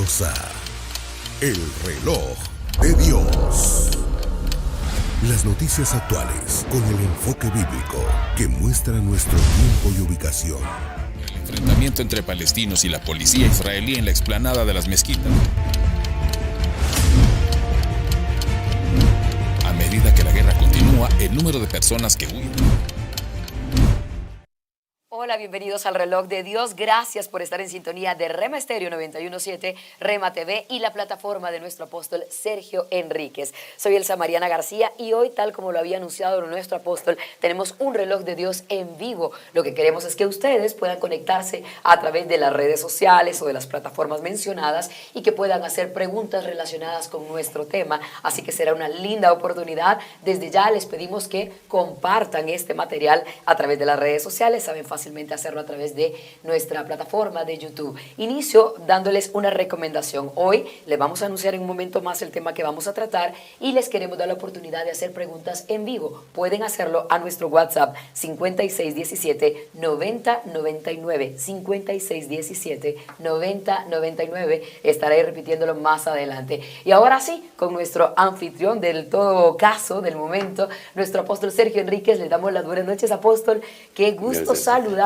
Bienvenidos a El Reloj de Dios. Las noticias actuales con el enfoque bíblico que muestra nuestro tiempo y ubicación. El enfrentamiento entre palestinos y la policía israelí en la explanada de las mezquitas. A medida que la guerra continúa, el número de personas que huyen. Hola, bienvenidos al Reloj de Dios. Gracias por estar en sintonía de Rema Estéreo 91.7, Rema TV y la plataforma de nuestro apóstol Sergio Enríquez. Soy Elsa Mariana García y hoy, tal como lo había anunciado nuestro apóstol, tenemos un Reloj de Dios en vivo. Lo que queremos es que ustedes puedan conectarse a través de las redes sociales o de las plataformas mencionadas y que puedan hacer preguntas relacionadas con nuestro tema. Así que será una linda oportunidad. Desde ya les pedimos que compartan este material a través de las redes sociales. Saben fácilmente hacerlo a través de nuestra plataforma de YouTube. Inicio dándoles una recomendación. Hoy les vamos a anunciar en un momento más el tema que vamos a tratar y les queremos dar la oportunidad de hacer preguntas en vivo. Pueden hacerlo a nuestro WhatsApp 5617-9099. 5617-9099. Estaré repitiéndolo más adelante. Y ahora sí, con nuestro anfitrión del todo caso, del momento, nuestro apóstol Sergio Enríquez. Le damos las buenas noches, apóstol. Qué gusto saludarlo.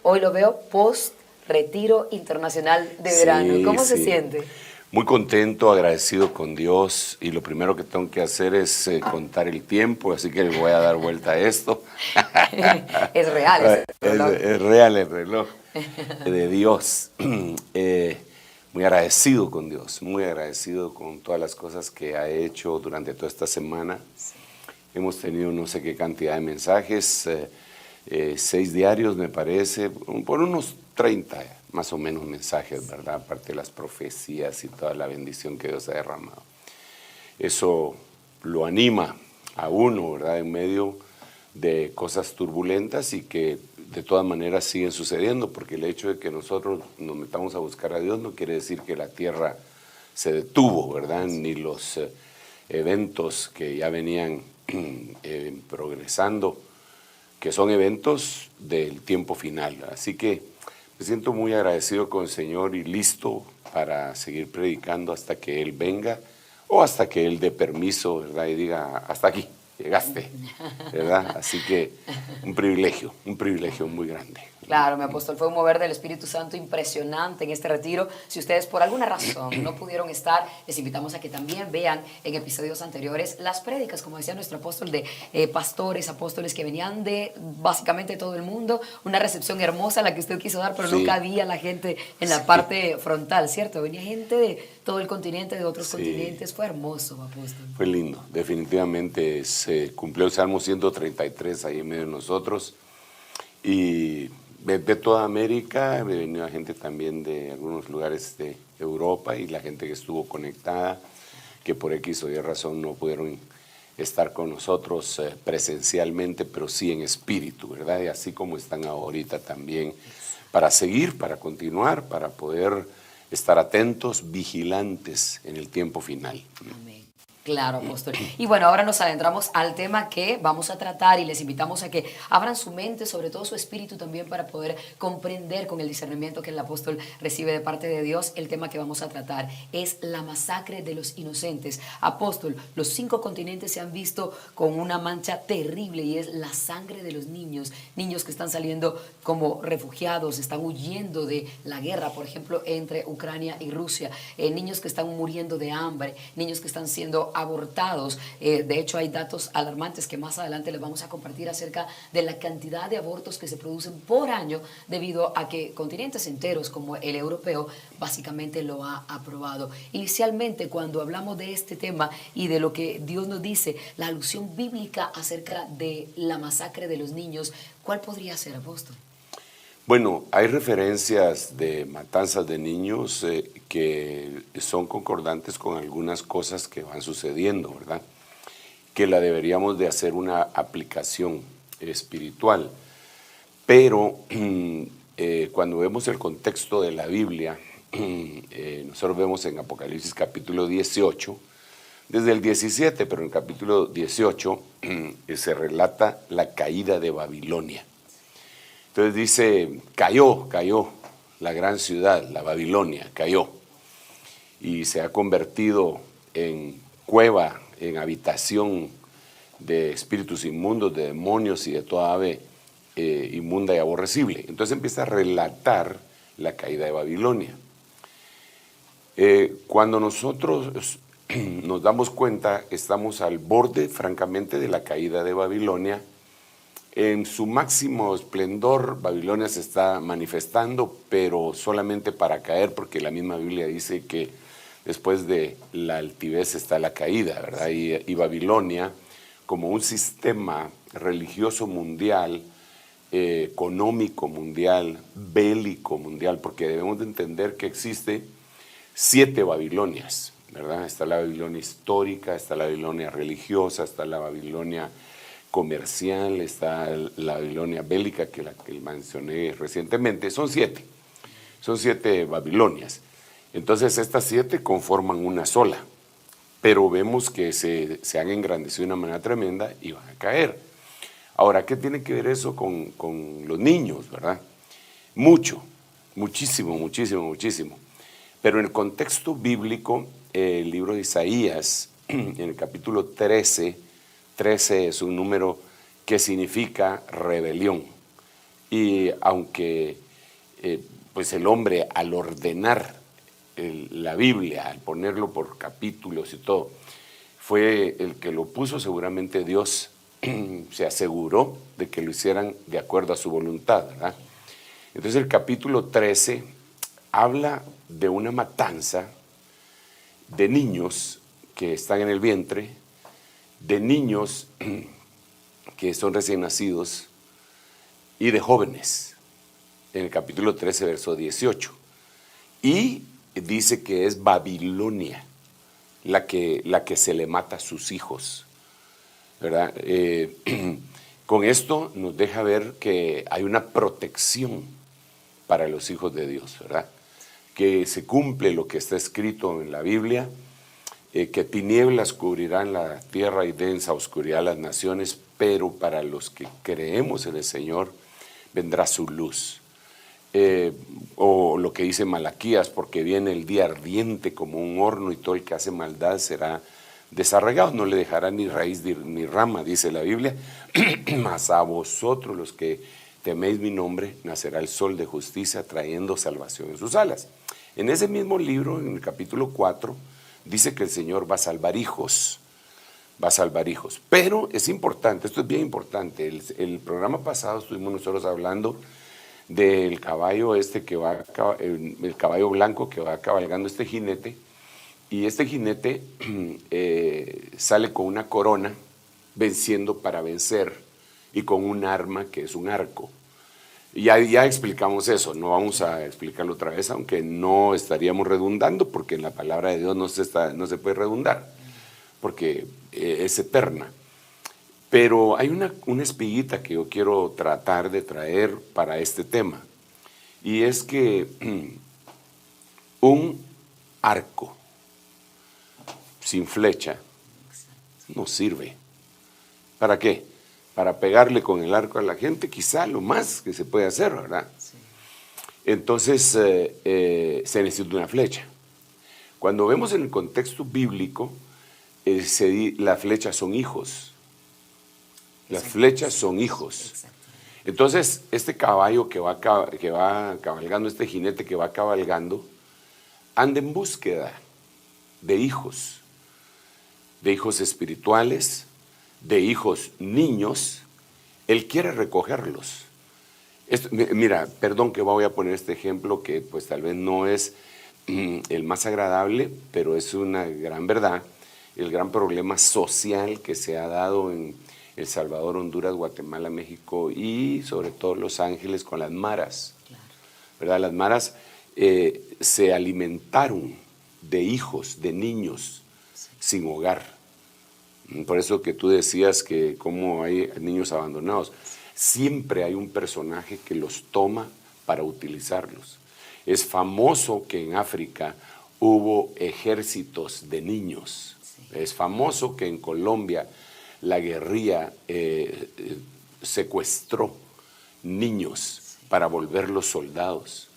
Hoy lo veo post retiro internacional de verano. ¿Cómo se siente? Muy contento, agradecido con Dios, y lo primero que tengo que hacer es contar el tiempo, así que le voy a dar vuelta a esto. Es real ese reloj. Es real el reloj de Dios. Muy agradecido con Dios, muy agradecido con todas las cosas que ha hecho durante toda esta semana. Sí. Hemos tenido no sé qué cantidad de mensajes, 6 diarios me parece, por unos 30 más o menos mensajes, ¿verdad? Aparte de las profecías y toda la bendición que Dios ha derramado. Eso lo anima a uno, ¿verdad? En medio de cosas turbulentas y que de todas maneras siguen sucediendo, porque el hecho de que nosotros nos metamos a buscar a Dios no quiere decir que la tierra se detuvo, ¿verdad? Ni los eventos que ya venían progresando, que son eventos del tiempo final. Así que me siento muy agradecido con el Señor y listo para seguir predicando hasta que Él venga o hasta que Él dé permiso, ¿verdad? Y diga, hasta aquí, llegaste, ¿verdad? Así que un privilegio muy grande. Claro, mi apóstol, fue un mover del Espíritu Santo impresionante en este retiro. Si ustedes por alguna razón no pudieron estar, les invitamos a que también vean en episodios anteriores las prédicas, como decía nuestro apóstol, de pastores, apóstoles que venían de básicamente todo el mundo. Una recepción hermosa la que usted quiso dar, pero no cabía la gente en la parte frontal, ¿cierto? Venía gente de todo el continente, de otros continentes. Fue hermoso, apóstol. Fue lindo, definitivamente se cumplió el Salmo 133 ahí en medio de nosotros. Y de toda América, venía gente también de algunos lugares de Europa y la gente que estuvo conectada, que por X o Y razón no pudieron estar con nosotros presencialmente, pero sí en espíritu, ¿verdad? Y así como están ahorita también, para seguir, para continuar, para poder estar atentos, vigilantes en el tiempo final. Amén. Claro, apóstol. Y bueno, ahora nos adentramos al tema que vamos a tratar y les invitamos a que abran su mente, sobre todo su espíritu también, para poder comprender con el discernimiento que el apóstol recibe de parte de Dios. El tema que vamos a tratar es la masacre de los inocentes. Apóstol, los 5 continentes se han visto con una mancha terrible y es la sangre de los niños. Niños que están saliendo como refugiados, están huyendo de la guerra, por ejemplo, entre Ucrania y Rusia. Niños que están muriendo de hambre, niños que están siendo abortados. De hecho, hay datos alarmantes que más adelante les vamos a compartir acerca de la cantidad de abortos que se producen por año debido a que continentes enteros como el europeo básicamente lo ha aprobado. Inicialmente, cuando hablamos de este tema y de lo que Dios nos dice, la alusión bíblica acerca de la masacre de los niños, ¿cuál podría ser, apóstol? Bueno, hay referencias de matanzas de niños que son concordantes con algunas cosas que van sucediendo, ¿verdad? Que la deberíamos de hacer una aplicación espiritual. Pero cuando vemos el contexto de la Biblia, nosotros vemos en Apocalipsis capítulo 18, desde el 17, pero en el capítulo 18 se relata la caída de Babilonia. Entonces dice, cayó la gran ciudad, la Babilonia, cayó. y se ha convertido en cueva, en habitación de espíritus inmundos, de demonios y de toda ave inmunda y aborrecible. Entonces empieza a relatar la caída de Babilonia. Cuando nosotros nos damos cuenta, estamos al borde, francamente, de la caída de Babilonia. En su máximo esplendor, Babilonia se está manifestando, pero solamente para caer, porque la misma Biblia dice que después de la altivez está la caída, ¿verdad? Y Babilonia, como un sistema religioso mundial, económico mundial, bélico mundial, porque debemos de entender que existe 7 Babilonias, ¿verdad? Está la Babilonia histórica, está la Babilonia religiosa, está la Babilonia comercial, está la Babilonia bélica, que la que mencioné recientemente. Son 7 Babilonias. Entonces estas 7 conforman una sola, pero vemos que se han engrandecido de una manera tremenda y van a caer. Ahora, ¿qué tiene que ver eso con los niños, verdad? Muchísimo. Pero en el contexto bíblico, el libro de Isaías, en el capítulo 13 es un número que significa rebelión. Y aunque pues el hombre, al ordenar la Biblia, al ponerlo por capítulos y todo, fue el que lo puso, seguramente Dios se aseguró de que lo hicieran de acuerdo a su voluntad, ¿verdad? Entonces el capítulo 13 habla de una matanza de niños que están en el vientre, de niños que son recién nacidos y de jóvenes, en el capítulo 13, verso 18. Y dice que es Babilonia la que se le mata a sus hijos, ¿verdad? Con esto nos deja ver que hay una protección para los hijos de Dios, ¿verdad? Que se cumple lo que está escrito en la Biblia, que tinieblas cubrirán la tierra y densa oscuridad las naciones, pero para los que creemos en el Señor vendrá su luz. O lo que dice Malaquías, porque viene el día ardiente como un horno y todo el que hace maldad será desarraigado, no le dejará ni raíz ni rama, dice la Biblia. Mas a vosotros los que teméis mi nombre, nacerá el sol de justicia trayendo salvación en sus alas. En ese mismo libro, en el capítulo 4, dice que el Señor va a salvar hijos. Pero es importante, esto es bien importante. El programa pasado estuvimos nosotros hablando del caballo el caballo blanco que va cabalgando este jinete, y este jinete sale con una corona venciendo para vencer y con un arma que es un arco. Ya explicamos eso, no vamos a explicarlo otra vez, aunque no estaríamos redundando, porque en la palabra de Dios no se puede redundar, porque es eterna. Pero hay una espiguita que yo quiero tratar de traer para este tema, y es que un arco sin flecha no sirve. ¿Para qué? Para pegarle con el arco a la gente, quizá lo más que se puede hacer, ¿verdad? Sí. Entonces se necesita una flecha. Cuando vemos en el contexto bíblico, las flechas son hijos. Las flechas son hijos. Entonces, este caballo que va cabalgando, este jinete que va cabalgando, anda en búsqueda de hijos espirituales, de hijos niños. Él quiere recogerlos. Mira, perdón que voy a poner este ejemplo que pues tal vez no es el más agradable, pero es una gran verdad. El gran problema social que se ha dado en El Salvador, Honduras, Guatemala, México y sobre todo Los Ángeles con las maras. Claro. ¿Verdad? Las maras se alimentaron de hijos, de niños sin hogar. Por eso que tú decías que como hay niños abandonados, siempre hay un personaje que los toma para utilizarlos. Es famoso que en África hubo ejércitos de niños. Es famoso que en Colombia la guerrilla secuestró niños para volverlos soldados.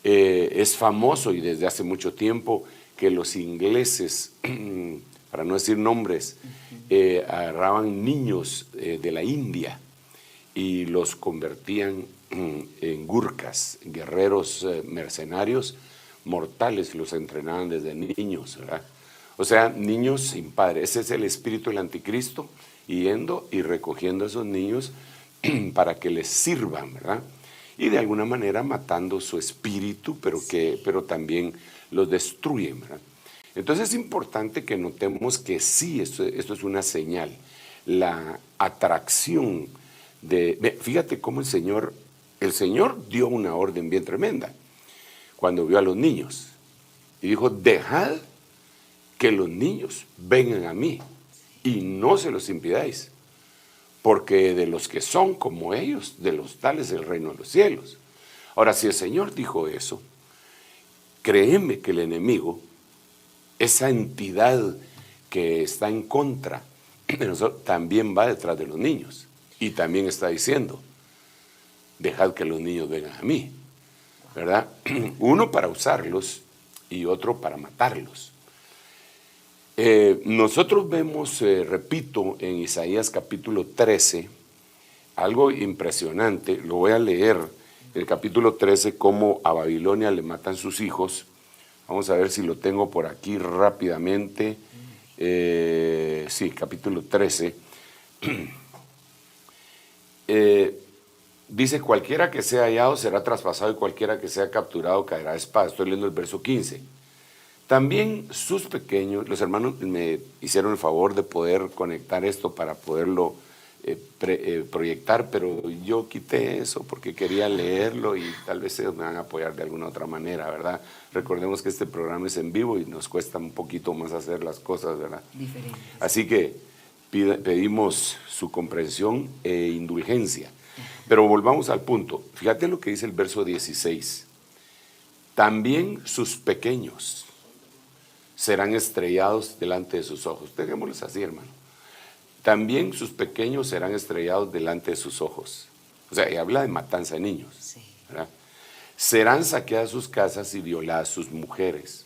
Es famoso y desde hace mucho tiempo que los ingleses, para no decir nombres, agarraban niños de la India y los convertían en gurkas, guerreros mercenarios mortales, los entrenaban desde niños, ¿verdad? O sea, niños sin padre. Ese es el espíritu del anticristo, yendo y recogiendo a esos niños para que les sirvan, ¿verdad? Y de alguna manera matando su espíritu, pero también los destruyen, ¿verdad? Entonces es importante que notemos que sí, esto es una señal. La atracción fíjate cómo el Señor dio una orden bien tremenda cuando vio a los niños. Y dijo, dejad que los niños vengan a mí y no se los impidáis, porque de los que son como ellos, de los tales es el reino de los cielos. Ahora, si el Señor dijo eso, créeme que el enemigo, esa entidad que está en contra de nosotros, también va detrás de los niños y también está diciendo, dejad que los niños vengan a mí, ¿verdad? Uno para usarlos y otro para matarlos. Nosotros vemos, repito, en Isaías capítulo 13, algo impresionante. Lo voy a leer, el capítulo 13, cómo a Babilonia le matan sus hijos. Vamos a ver si lo tengo por aquí rápidamente. Sí, capítulo 13. Dice, cualquiera que sea hallado será traspasado y cualquiera que sea capturado caerá a espada. Estoy leyendo el verso 15. También sus pequeños, los hermanos me hicieron el favor de poder conectar esto para poderlo proyectar, pero yo quité eso porque quería leerlo y tal vez ellos me van a apoyar de alguna otra manera, ¿verdad? Recordemos que este programa es en vivo y nos cuesta un poquito más hacer las cosas, ¿verdad? Diferentes. Así que pedimos su comprensión e indulgencia. Pero volvamos al punto. Fíjate lo que dice el verso 16. También sus pequeños serán estrellados delante de sus ojos. Dejémoslos así, hermano. También sus pequeños serán estrellados delante de sus ojos. O sea, y habla de matanza de niños. Sí. ¿Verdad? Serán saqueadas sus casas y violadas sus mujeres.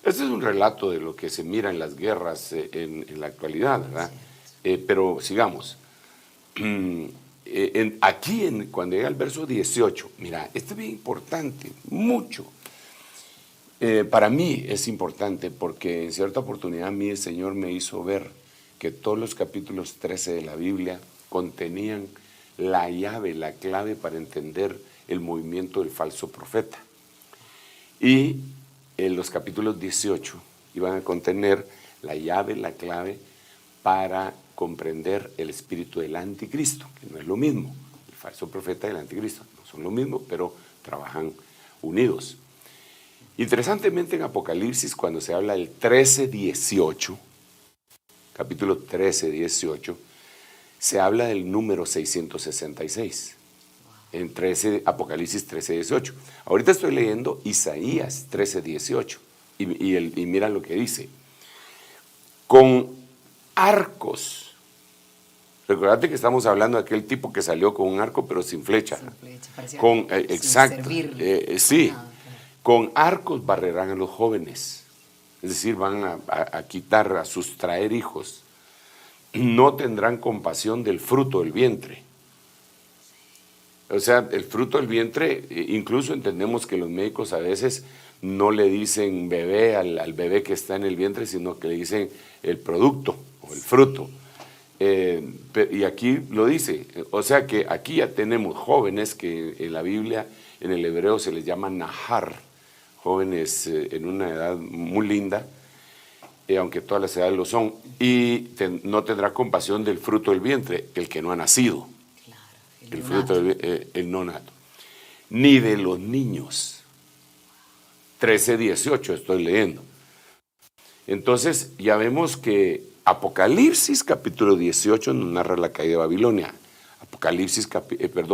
Este es un relato de lo que se mira en las guerras en la actualidad, ¿verdad? Sí. Pero sigamos. Cuando llega el verso 18, mira, esto es bien importante, mucho. Para mí es importante porque en cierta oportunidad a mí el Señor me hizo ver que todos los capítulos 13 de la Biblia contenían la llave, la clave para entender el movimiento del falso profeta. Y en los capítulos 18 iban a contener la llave, la clave para comprender el espíritu del anticristo, que no es lo mismo. El falso profeta y el anticristo no son lo mismo, pero trabajan unidos. Interesantemente en Apocalipsis, cuando se habla del 13:18, capítulo 13:18, se habla del número 666, en Apocalipsis 13:18. Ahorita estoy leyendo Isaías 13:18, y mira lo que dice. Con arcos. Recordate que estamos hablando de aquel tipo que salió con un arco pero sin flecha. Sin flecha, exacto. Sí. Con arcos barrerán a los jóvenes. Es decir, van a quitar, a sustraer hijos. No tendrán compasión del fruto del vientre. O sea, el fruto del vientre, incluso entendemos que los médicos a veces no le dicen bebé al bebé que está en el vientre, sino que le dicen el producto o el fruto. Y aquí lo dice, o sea que aquí ya tenemos jóvenes que en la Biblia, en el hebreo se les llama nahar, jóvenes en una edad muy linda, aunque todas las edades lo son, y no tendrá compasión del fruto del vientre, el que no ha nacido, claro, el fruto el no nato, ni de los niños. 13:18 estoy leyendo. Entonces ya vemos que Apocalipsis capítulo 18 nos narra la caída de Babilonia.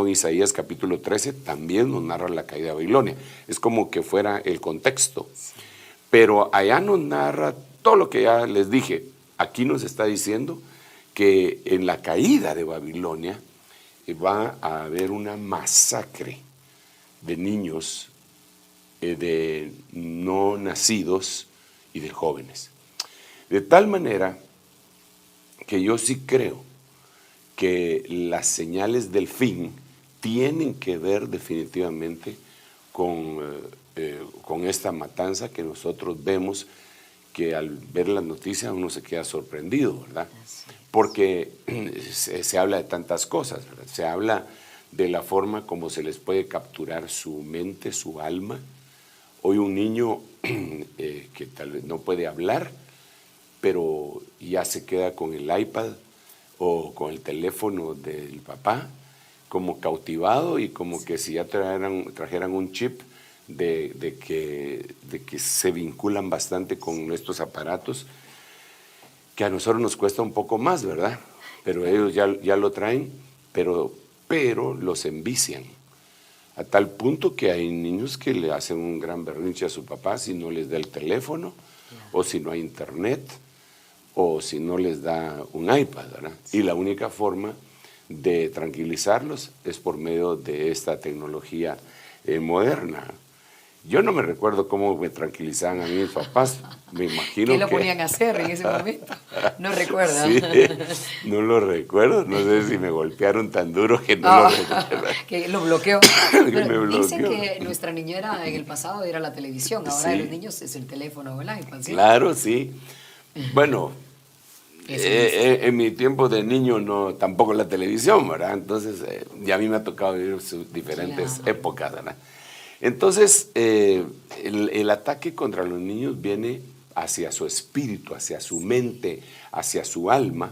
Isaías capítulo 13 también nos narra la caída de Babilonia. Es como que fuera el contexto. Pero allá nos narra todo lo que ya les dije. Aquí nos está diciendo que en la caída de Babilonia va a haber una masacre de niños de no nacidos y de jóvenes. De tal manera que yo sí creo que las señales del fin tienen que ver definitivamente con esta matanza que nosotros vemos, que al ver las noticias uno se queda sorprendido, ¿verdad? Porque se habla de tantas cosas, ¿verdad? Se habla de la forma como se les puede capturar su mente, su alma. Hoy un niño que tal vez no puede hablar, pero ya se queda con el iPad o con el teléfono del papá, como cautivado, y como que si ya trajeran un chip de que se vinculan bastante con estos aparatos, que a nosotros nos cuesta un poco más, ¿verdad? Pero ellos ya lo traen, pero los envician. A tal punto que hay niños que le hacen un gran berrinche a su papá si no les da el teléfono, o si no hay internet, o si no les da un iPad, ¿verdad? Y la única forma de tranquilizarlos es por medio de esta tecnología moderna. Yo no me recuerdo cómo me tranquilizaban a mí mis papás. Me imagino ¿Qué lo ponían a hacer en ese momento? No recuerda. Sí, no lo recuerdo. No sé si me golpearon tan duro que no lo recuerdo. Que lo bloqueó. Me Pero bloqueó. dicen que nuestra niñera en el pasado era la televisión. Ahora Sí. de los niños es el teléfono o el iPad, ¿sí? Claro, sí. Bueno, en mi tiempo de niño tampoco la televisión, ¿verdad? Entonces, ya a mí me ha tocado vivir sus diferentes épocas, ¿verdad? Entonces, el ataque contra los niños viene hacia su espíritu, hacia su mente, hacia su alma,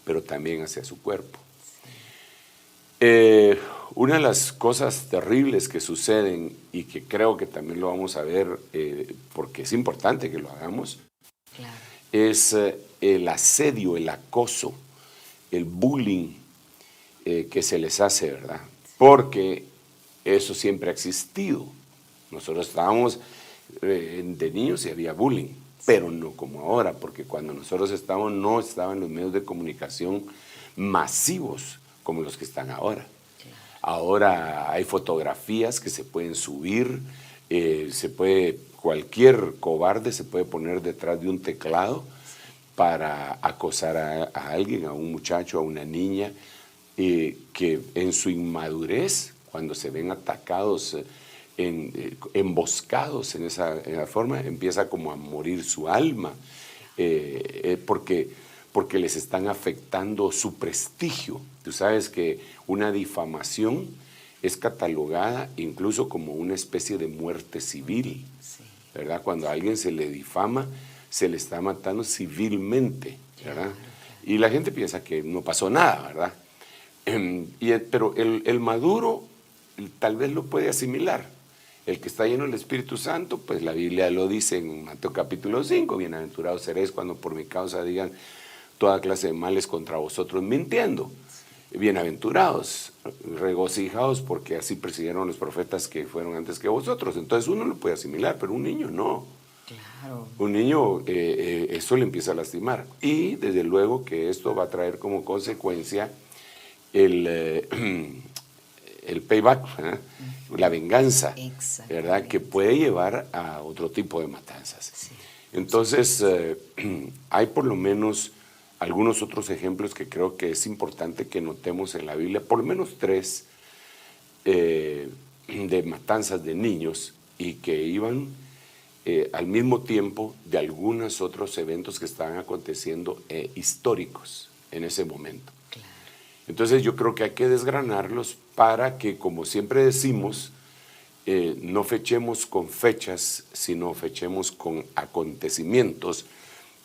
pero también hacia su cuerpo. Una de las cosas terribles que suceden, y que creo que también lo vamos a ver, porque es importante que lo hagamos, Claro. es el asedio, el acoso, el bullying que se les hace, ¿verdad? Porque eso siempre ha existido. Nosotros estábamos de niños y había bullying, pero no como ahora, porque cuando nosotros estábamos no estaban los medios de comunicación masivos como los que están ahora. Ahora hay fotografías que se pueden subir, cualquier cobarde se puede poner detrás de un teclado para acosar a alguien, a un muchacho, a una niña, que en su inmadurez, cuando se ven atacados, emboscados en esa forma, empieza como a morir su alma, porque les están afectando su prestigio. Tú sabes que una difamación es catalogada incluso como una especie de muerte civil, ¿verdad? Cuando a alguien se le difama, se le está matando civilmente, ¿verdad? Y la gente piensa que no pasó nada, ¿verdad? Pero el maduro tal vez lo puede asimilar. El que está lleno del Espíritu Santo, pues la Biblia lo dice en Mateo capítulo 5, bienaventurados seréis cuando por mi causa digan toda clase de males contra vosotros mintiendo. Bienaventurados, regocijados, porque así persiguieron los profetas que fueron antes que vosotros. Entonces uno lo puede asimilar, pero un niño no. Claro. Un niño, eso le empieza a lastimar. Y desde luego que esto va a traer como consecuencia el payback, ¿eh? La venganza, ¿verdad? Que puede llevar a otro tipo de matanzas. Sí. Entonces, hay por lo menos algunos otros ejemplos que creo que es importante que notemos en la Biblia, por lo menos 3 de matanzas de niños, y que iban al mismo tiempo de algunos otros eventos que estaban aconteciendo históricos en ese momento. Entonces yo creo que hay que desgranarlos para que, como siempre decimos, no fechemos con fechas, sino fechemos con acontecimientos,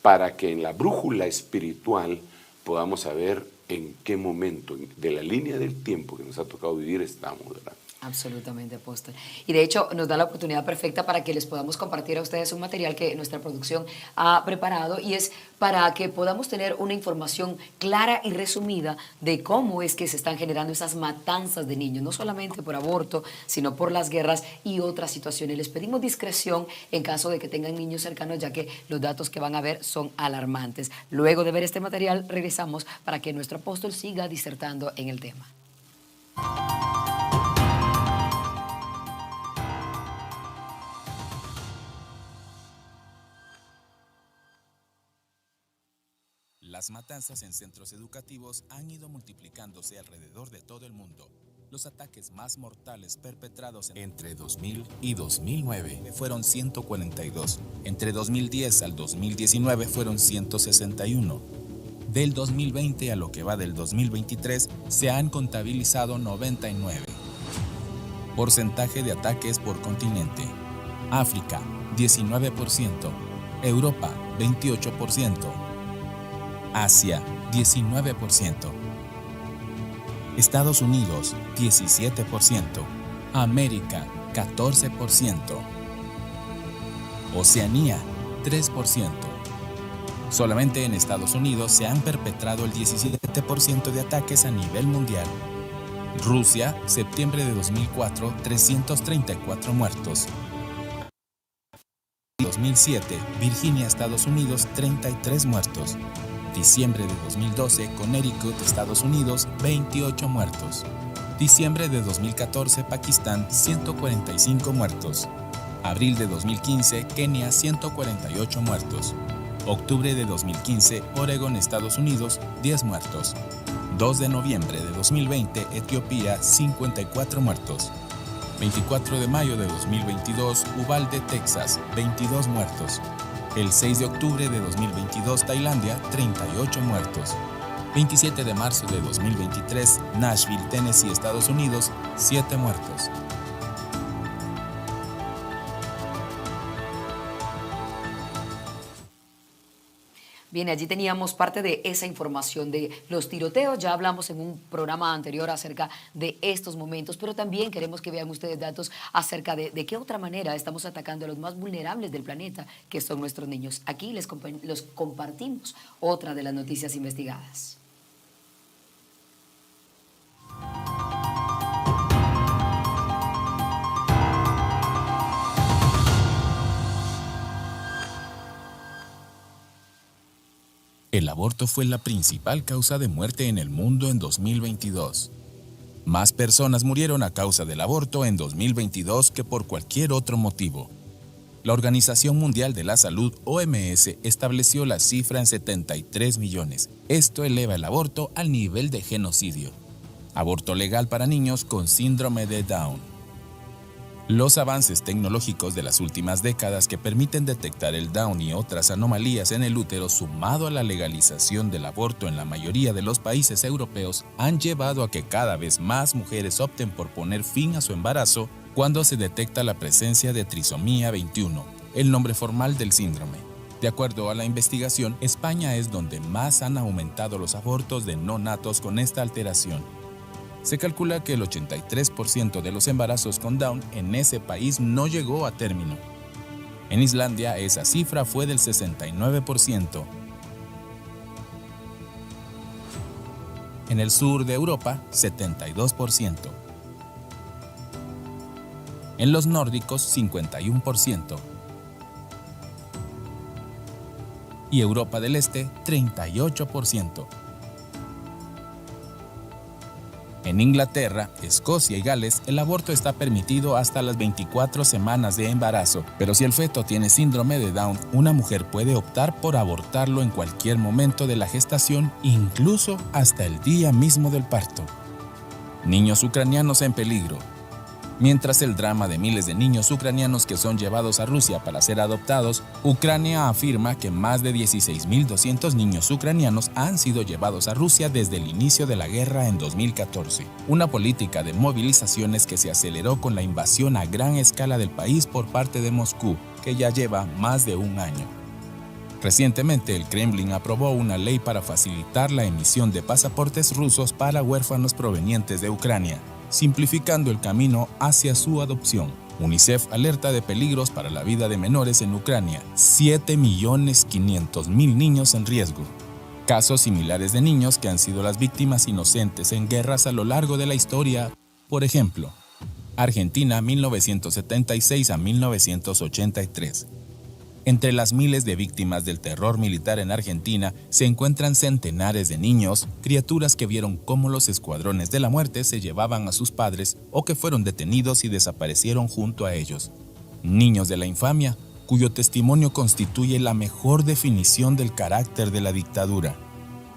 para que en la brújula espiritual podamos saber en qué momento de la línea del tiempo que nos ha tocado vivir estamos, ¿verdad? Absolutamente, apóstol. Y de hecho nos da la oportunidad perfecta para que les podamos compartir a ustedes un material que nuestra producción ha preparado, y es para que podamos tener una información clara y resumida de cómo es que se están generando esas matanzas de niños, no solamente por aborto, sino por las guerras y otras situaciones. Les pedimos discreción en caso de que tengan niños cercanos, ya que los datos que van a ver son alarmantes. Luego de ver este material, regresamos para que nuestro apóstol siga disertando en el tema. Las matanzas en centros educativos han ido multiplicándose alrededor de todo el mundo. Los ataques más mortales perpetrados entre 2000 y 2009 fueron 142. Entre 2010 al 2019 fueron 161. Del 2020 a lo que va del 2023 se han contabilizado 99. Porcentaje de ataques por continente. África, 19%. Europa, 28%. Asia, 19%. Estados Unidos, 17%. América, 14%. Oceanía, 3%. Solamente en Estados Unidos se han perpetrado el 17% de ataques a nivel mundial. Rusia, septiembre de 2004, 334 muertos. 2007, Virginia, Estados Unidos, 33 muertos. Diciembre de 2012, Connecticut, Estados Unidos, 28 muertos. Diciembre de 2014, Pakistán, 145 muertos. Abril de 2015, Kenia, 148 muertos. Octubre de 2015, Oregon, Estados Unidos, 10 muertos. 2 de noviembre de 2020, Etiopía, 54 muertos. 24 de mayo de 2022, Uvalde, Texas, 22 muertos. El 6 de octubre de 2022, Tailandia, 38 muertos. 27 de marzo de 2023, Nashville, Tennessee, Estados Unidos, 7 muertos. Bien, allí teníamos parte de esa información de los tiroteos. Ya hablamos en un programa anterior acerca de estos momentos, pero también queremos que vean ustedes datos acerca de qué otra manera estamos atacando a los más vulnerables del planeta, que son nuestros niños. Aquí los compartimos otra de las noticias investigadas. El aborto fue la principal causa de muerte en el mundo en 2022. Más personas murieron a causa del aborto en 2022 que por cualquier otro motivo. La Organización Mundial de la Salud, OMS, estableció la cifra en 73 millones. Esto eleva el aborto al nivel de genocidio. Aborto legal para niños con síndrome de Down. Los avances tecnológicos de las últimas décadas que permiten detectar el Down y otras anomalías en el útero, sumado a la legalización del aborto en la mayoría de los países europeos, han llevado a que cada vez más mujeres opten por poner fin a su embarazo cuando se detecta la presencia de trisomía 21, el nombre formal del síndrome. De acuerdo a la investigación, España es donde más han aumentado los abortos de no natos con esta alteración. Se calcula que el 83% de los embarazos con Down en ese país no llegó a término. En Islandia esa cifra fue del 69%. En el sur de Europa, 72%. En los nórdicos, 51%. Y Europa del Este, 38%. En Inglaterra, Escocia y Gales, el aborto está permitido hasta las 24 semanas de embarazo, pero si el feto tiene síndrome de Down, una mujer puede optar por abortarlo en cualquier momento de la gestación, incluso hasta el día mismo del parto. Niños ucranianos en peligro. Mientras el drama de miles de niños ucranianos que son llevados a Rusia para ser adoptados, Ucrania afirma que más de 16.200 niños ucranianos han sido llevados a Rusia desde el inicio de la guerra en 2014. Una política de movilizaciones que se aceleró con la invasión a gran escala del país por parte de Moscú, que ya lleva más de un año. Recientemente, el Kremlin aprobó una ley para facilitar la emisión de pasaportes rusos para huérfanos provenientes de Ucrania, simplificando el camino hacia su adopción. UNICEF alerta de peligros para la vida de menores en Ucrania. 7.500.000 niños en riesgo. Casos similares de niños que han sido las víctimas inocentes en guerras a lo largo de la historia. Por ejemplo, Argentina 1976 a 1983. Entre las miles de víctimas del terror militar en Argentina se encuentran centenares de niños, criaturas que vieron cómo los escuadrones de la muerte se llevaban a sus padres o que fueron detenidos y desaparecieron junto a ellos. Niños de la infamia, cuyo testimonio constituye la mejor definición del carácter de la dictadura.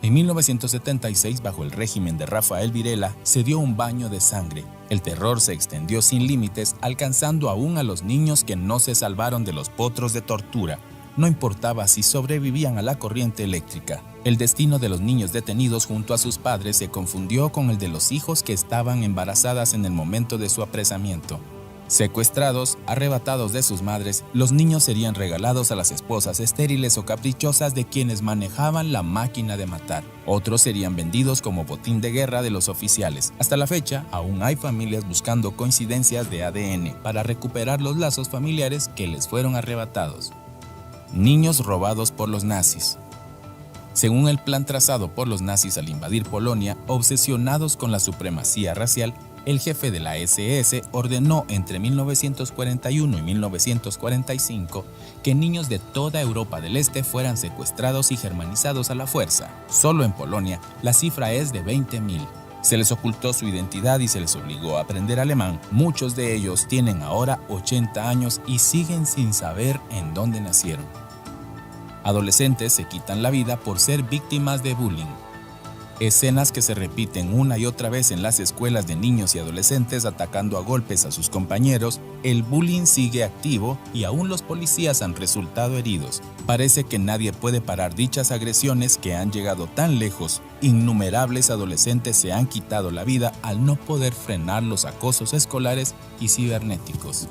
En 1976, bajo el régimen de Rafael Videla, se dio un baño de sangre. El terror se extendió sin límites, alcanzando aún a los niños que no se salvaron de los potros de tortura. No importaba si sobrevivían a la corriente eléctrica. El destino de los niños detenidos junto a sus padres se confundió con el de los hijos que estaban embarazadas en el momento de su apresamiento. Secuestrados, arrebatados de sus madres, los niños serían regalados a las esposas estériles o caprichosas de quienes manejaban la máquina de matar. Otros serían vendidos como botín de guerra de los oficiales. Hasta la fecha, aún hay familias buscando coincidencias de ADN para recuperar los lazos familiares que les fueron arrebatados. Niños robados por los nazis. Según el plan trazado por los nazis al invadir Polonia, obsesionados con la supremacía racial, el jefe de la SS ordenó entre 1941 y 1945 que niños de toda Europa del Este fueran secuestrados y germanizados a la fuerza. Solo en Polonia, la cifra es de 20.000. Se les ocultó su identidad y se les obligó a aprender alemán. Muchos de ellos tienen ahora 80 años y siguen sin saber en dónde nacieron. Adolescentes se quitan la vida por ser víctimas de bullying. Escenas que se repiten una y otra vez en las escuelas de niños y adolescentes atacando a golpes a sus compañeros. El bullying sigue activo y aún los policías han resultado heridos. Parece que nadie puede parar dichas agresiones que han llegado tan lejos. Innumerables adolescentes se han quitado la vida al no poder frenar los acosos escolares y cibernéticos.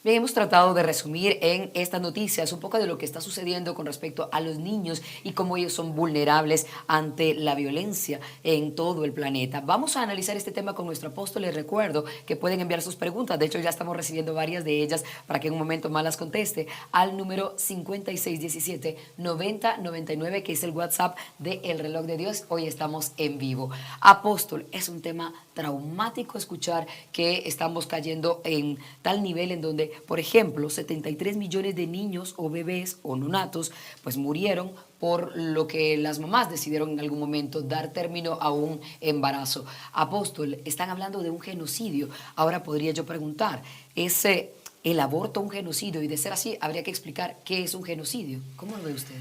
Bien, hemos tratado de resumir en estas noticias un poco de lo que está sucediendo con respecto a los niños y cómo ellos son vulnerables ante la violencia en todo el planeta. Vamos a analizar este tema con nuestro apóstol. Les recuerdo que pueden enviar sus preguntas. De hecho, ya estamos recibiendo varias de ellas para que en un momento más las conteste al número 5617-9099, que es el WhatsApp de El Reloj de Dios. Hoy estamos en vivo. Apóstol, es un tema traumático escuchar que estamos cayendo en tal nivel en donde, por ejemplo, 73 millones de niños o bebés o neonatos pues murieron por lo que las mamás decidieron en algún momento dar término a un embarazo. Apóstol, están hablando de un genocidio. Ahora podría yo preguntar, ¿es el aborto un genocidio? Y de ser así, habría que explicar qué es un genocidio. ¿Cómo lo ve usted?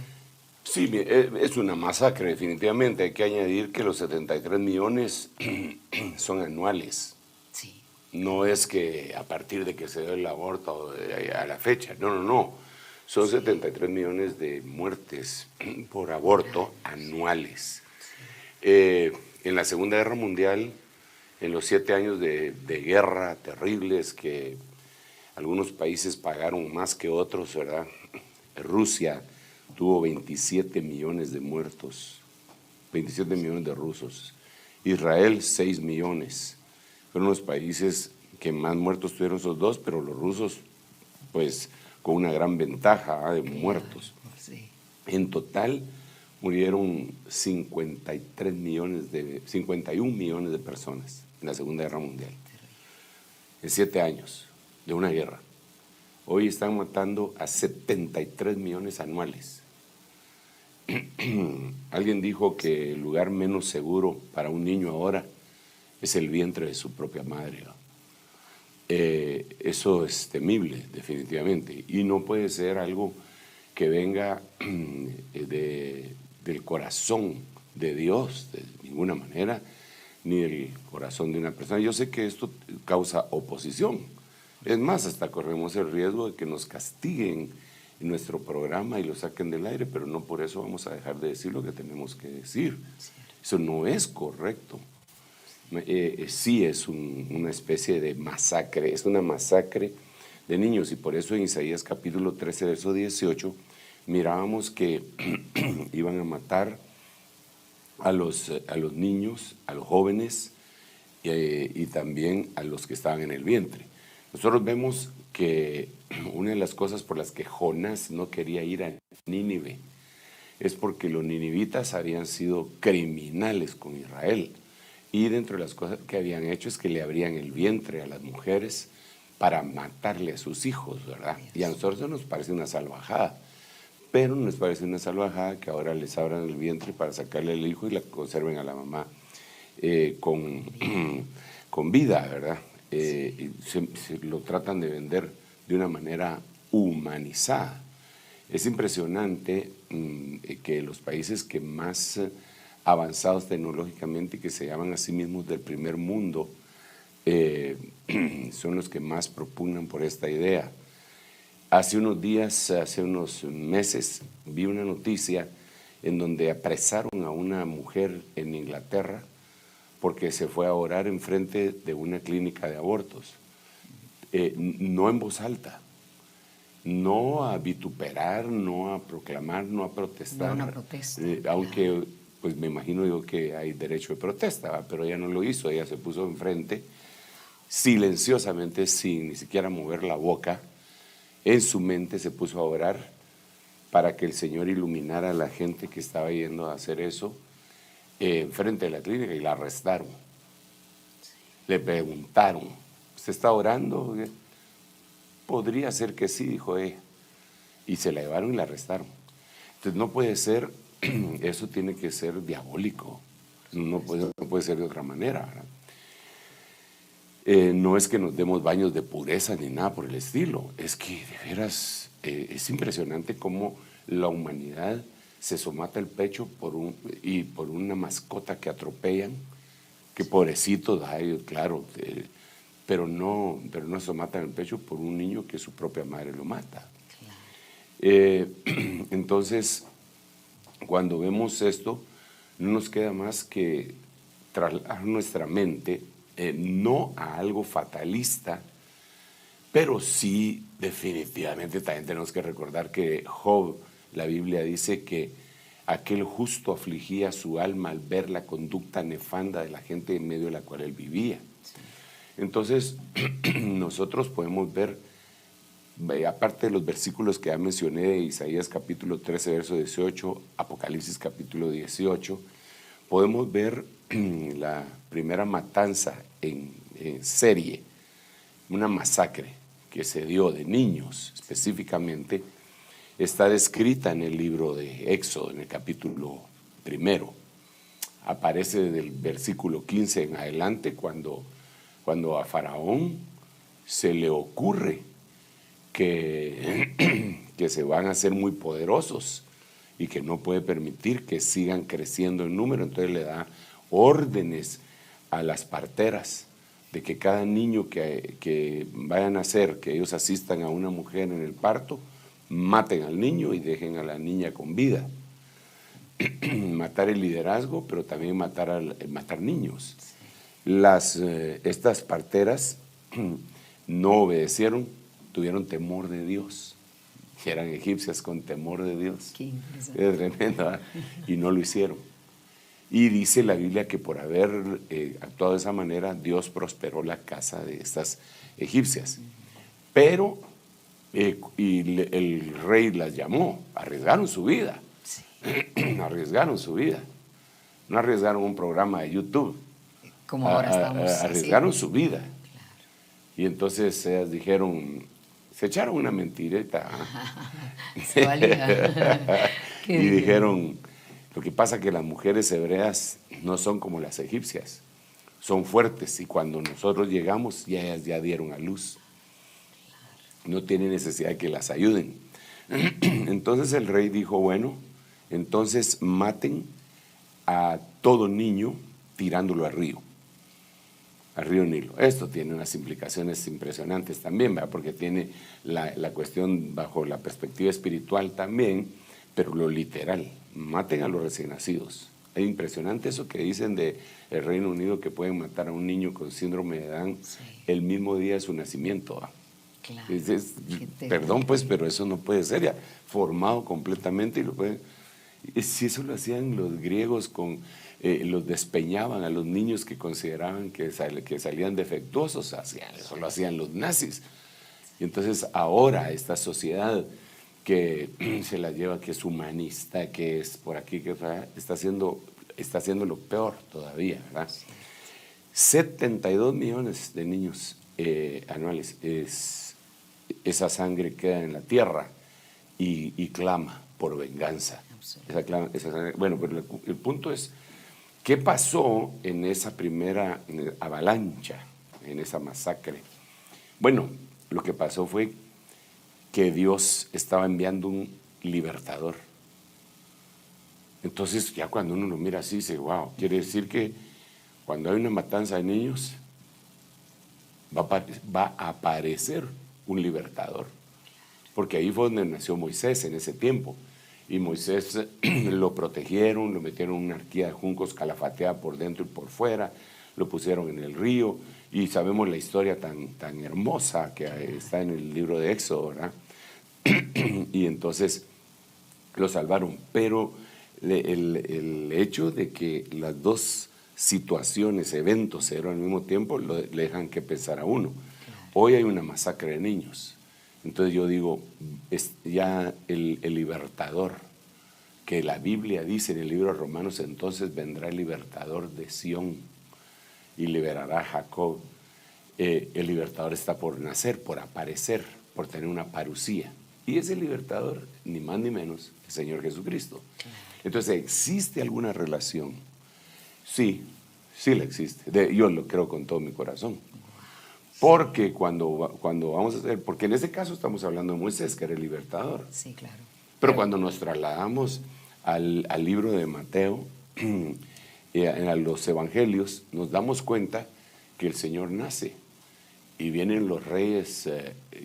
Sí, es una masacre, definitivamente. Hay que añadir que los 73 millones son anuales. Sí. No es que a partir de que se dio el aborto a la fecha. No. Son 73 millones de muertes por aborto anuales. En la Segunda Guerra Mundial, en los 7 años de guerra terribles que algunos países pagaron más que otros, ¿verdad? Rusia tuvo 27 millones de muertos, 27 millones de rusos. Israel, 6 millones. Fueron los países que más muertos tuvieron esos dos, pero los rusos, pues, con una gran ventaja de muertos. Sí. En total, murieron 51 millones de personas en la Segunda Guerra Mundial. En 7 años de una guerra. Hoy están matando a 73 millones anuales. Alguien dijo que el lugar menos seguro para un niño ahora es el vientre de su propia madre, ¿no? Eso es temible, definitivamente, y no puede ser algo que venga del corazón de Dios, de ninguna manera, ni del corazón de una persona. Yo sé que esto causa oposición. Es más, hasta corremos el riesgo de que nos castiguen en nuestro programa y lo saquen del aire, pero no por eso vamos a dejar de decir lo que tenemos que decir. Eso no es correcto. Sí es una especie de masacre, es una masacre de niños, y por eso en Isaías capítulo 13, verso 18, mirábamos que iban a matar a los niños, a los jóvenes y también a los que estaban en el vientre. Nosotros vemos que una de las cosas por las que Jonás no quería ir a Nínive es porque los ninivitas habían sido criminales con Israel. Y dentro de las cosas que habían hecho es que le abrían el vientre a las mujeres para matarle a sus hijos, ¿verdad? Y a nosotros eso nos parece una salvajada, pero nos parece una salvajada que ahora les abran el vientre para sacarle el hijo y la conserven a la mamá con vida, ¿verdad? Se lo tratan de vender de una manera humanizada. Es impresionante que los países que más avanzados tecnológicamente y que se llaman a sí mismos del primer mundo son los que más propugnan por esta idea. Hace unos días, hace unos meses, vi una noticia en donde apresaron a una mujer en Inglaterra porque se fue a orar enfrente de una clínica de abortos. No en voz alta, no a vituperar, no a proclamar, no a protestar. No una protesta. Aunque, pues me imagino yo que hay derecho de protesta, ¿va? Pero ella no lo hizo, ella se puso enfrente silenciosamente, sin ni siquiera mover la boca. En su mente se puso a orar para que el Señor iluminara a la gente que estaba yendo a hacer eso enfrente de la clínica, y la arrestaron. Sí. Le preguntaron, ¿usted está orando? Podría ser que sí, dijo ella. Y se la llevaron y la arrestaron. Entonces no puede ser, eso tiene que ser diabólico. No puede ser de otra manera, ¿verdad? No es que nos demos baños de pureza ni nada por el estilo. Es que de veras es impresionante cómo la humanidad se somata el pecho por una mascota que atropellan, que pobrecitos, ay, claro, pero no somatan el pecho por un niño que su propia madre lo mata. Claro. Entonces, cuando vemos esto, no nos queda más que trasladar nuestra mente no a algo fatalista, pero sí definitivamente también tenemos que recordar que Job, la Biblia dice que aquel justo afligía su alma al ver la conducta nefanda de la gente en medio de la cual él vivía. Sí. Entonces, nosotros podemos ver, aparte de los versículos que ya mencioné, de Isaías capítulo 13, verso 18, Apocalipsis capítulo 18, podemos ver la primera matanza en serie, una masacre que se dio de niños específicamente, está descrita en el libro de Éxodo, en el capítulo 1. Aparece del versículo 15 en adelante, cuando a Faraón se le ocurre que se van a hacer muy poderosos y que no puede permitir que sigan creciendo en número. Entonces le da órdenes a las parteras de que cada niño que vaya a nacer, que ellos asistan a una mujer en el parto, maten al niño y dejen a la niña con vida. Matar el liderazgo, pero también matar niños. Estas parteras no obedecieron, tuvieron temor de Dios. Eran egipcias con temor de Dios. Es tremendo, ¿eh? Y no lo hicieron. Y dice la Biblia que por haber actuado de esa manera, Dios prosperó la casa de estas egipcias. Pero el rey las llamó, arriesgaron su vida. Sí. Arriesgaron su vida. No arriesgaron un programa de YouTube. Como ahora estamos. Arriesgaron su vida. Claro. Y entonces ellas dijeron, se echaron una mentireta. Se valía. Y dijeron, lo que pasa es que las mujeres hebreas no son como las egipcias, son fuertes, y cuando nosotros llegamos ya ellas ya dieron a luz. No tienen necesidad de que las ayuden. Entonces el rey dijo, bueno, entonces maten a todo niño tirándolo al río Nilo. Esto tiene unas implicaciones impresionantes también, ¿verdad? Porque tiene la cuestión bajo la perspectiva espiritual también, pero lo literal, maten a los recién nacidos. Es impresionante eso que dicen del Reino Unido, que pueden matar a un niño con síndrome de Down el mismo día de su nacimiento, ¿verdad? Claro. Perdón, pues, pero eso no puede ser, ya formado completamente, y lo pueden. Si eso lo hacían los griegos, los despeñaban a los niños que consideraban que salían defectuosos, eso lo hacían los nazis. Y entonces ahora esta sociedad que se la lleva, que es humanista, que es por aquí, que está haciendo lo peor todavía, ¿verdad? 72 millones de niños anuales. Esa sangre queda en la tierra y clama por venganza. Esa sangre, bueno, pero el punto es, ¿qué pasó en esa primera avalancha, en esa masacre? Bueno, lo que pasó fue que Dios estaba enviando un libertador. Entonces ya cuando uno lo mira así, dice, wow, quiere decir que cuando hay una matanza de niños, va a aparecer un libertador. Porque ahí fue donde nació Moisés en ese tiempo. Y Moisés lo protegieron, lo metieron en una arquía de juncos calafateada por dentro y por fuera, lo pusieron en el río, y sabemos la historia tan hermosa que está en el libro de Éxodo, ¿verdad? Y entonces lo salvaron. Pero el hecho de que las dos situaciones, eventos se dieron al mismo tiempo, le dejan que pensar a uno. Hoy hay una masacre de niños. Entonces yo digo, es ya el libertador, que la Biblia dice en el libro de Romanos, entonces vendrá el libertador de Sión y liberará a Jacob. El libertador está por nacer, por aparecer, por tener una parucía. Y ese libertador, ni más ni menos, el Señor Jesucristo. Entonces, ¿existe alguna relación? Sí, sí la existe. Yo lo creo con todo mi corazón. Porque cuando vamos a hacer, porque en ese caso estamos hablando de Moisés, que era el libertador. Sí, claro. Pero cuando nos trasladamos al libro de Mateo, a los evangelios, nos damos cuenta que el Señor nace y vienen los reyes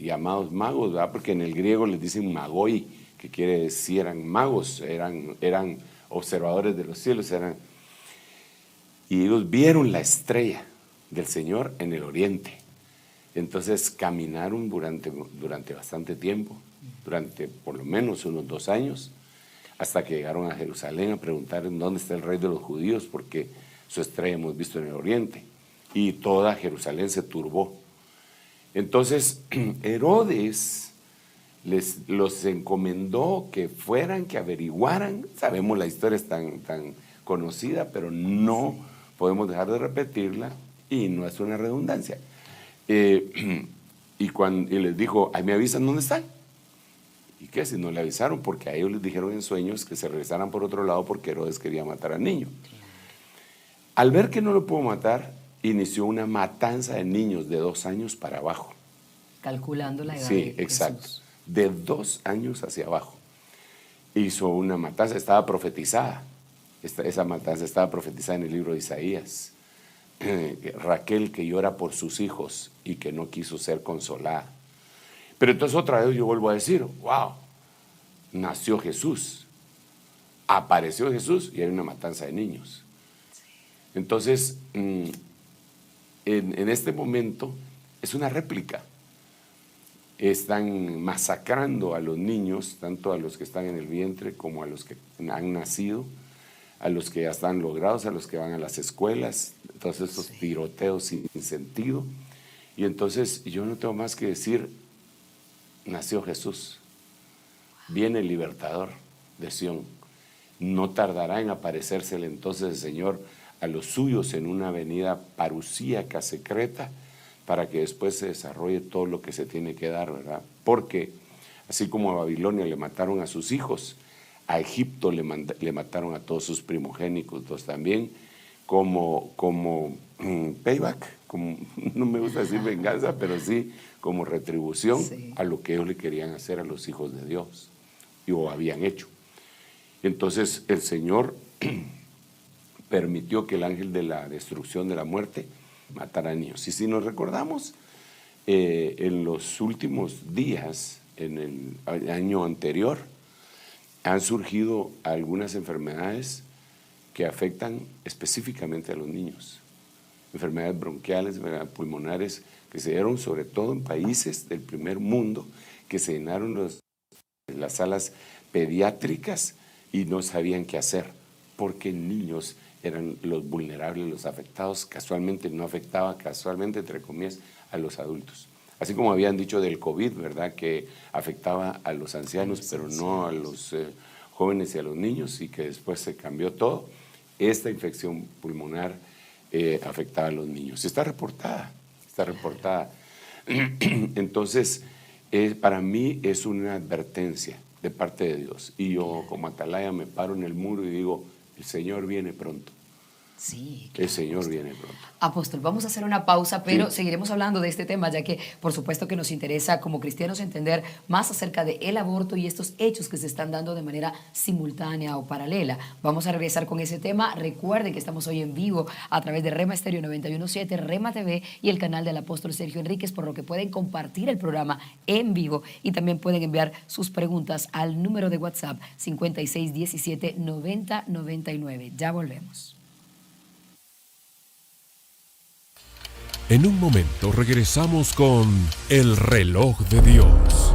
llamados magos, ¿verdad? Porque en el griego les dicen magoi, que quiere decir eran magos, eran observadores de los cielos, y ellos vieron la estrella del Señor en el oriente. Entonces caminaron durante bastante tiempo, durante por lo menos unos 2 años, hasta que llegaron a Jerusalén a preguntar dónde está el rey de los judíos, porque su estrella hemos visto en el oriente. Y toda Jerusalén se turbó. Entonces Herodes los encomendó que fueran, que averiguaran. Sabemos la historia es tan conocida, pero no podemos dejar de repetirla, y no es una redundancia. Y les dijo, ahí me avisan dónde están. ¿Y qué? Si no le avisaron, porque a ellos les dijeron en sueños que se regresaran por otro lado porque Herodes quería matar al niño. Al ver que no lo pudo matar, inició una matanza de niños de 2 años para abajo. Calculando la edad. Sí, de exacto. Jesús. De 2 años hacia abajo. Hizo una matanza, estaba profetizada. Esa matanza estaba profetizada en el libro de Isaías. Raquel que llora por sus hijos y que no quiso ser consolada. Pero entonces otra vez yo vuelvo a decir, wow, nació Jesús, apareció Jesús y hay una matanza de niños. Entonces, en este momento es una réplica. Están masacrando a los niños, tanto a los que están en el vientre como a los que han nacido, a los que ya están logrados, a los que van a las escuelas, todos estos tiroteos sin sentido. Y entonces yo no tengo más que decir, nació Jesús, viene el libertador de Sión. No tardará en aparecérsele entonces el Señor a los suyos en una avenida parucíaca secreta, para que después se desarrolle todo lo que se tiene que dar, ¿verdad? Porque así como a Babilonia le mataron a sus hijos, a Egipto le mataron a todos sus primogénitos también, como payback, no me gusta decir venganza, pero sí como retribución a lo que ellos le querían hacer a los hijos de Dios, o habían hecho. Entonces el Señor permitió que el ángel de la destrucción, de la muerte, matara a niños. Y si nos recordamos, en los últimos días, en el año anterior, han surgido algunas enfermedades que afectan específicamente a los niños. Enfermedades bronquiales, enfermedades pulmonares, que se dieron sobre todo en países del primer mundo, que se llenaron las salas pediátricas y no sabían qué hacer, porque niños eran los vulnerables, los afectados. Casualmente no afectaba, casualmente entre comillas, a los adultos. Así como habían dicho del COVID, ¿verdad?, que afectaba a los ancianos, pero no a los jóvenes y a los niños, y que después se cambió todo. Esta infección pulmonar afectaba a los niños. Está reportada, está reportada. Entonces, para mí es una advertencia de parte de Dios. Y yo como atalaya me paro en el muro y digo, el Señor viene pronto. Sí, El Señor viene pronto. Apóstol, vamos a hacer una pausa, pero seguiremos hablando de este tema, ya que por supuesto que nos interesa como cristianos entender más acerca del aborto y estos hechos que se están dando de manera simultánea o paralela. Vamos a regresar con ese tema. Recuerden que estamos hoy en vivo a través de Rema Estéreo 91.7, Rema TV y el canal del apóstol Sergio Enríquez, por lo que pueden compartir el programa en vivo y también pueden enviar sus preguntas al número de WhatsApp 5617-9099. Ya volvemos. En un momento regresamos con El Reloj de Dios.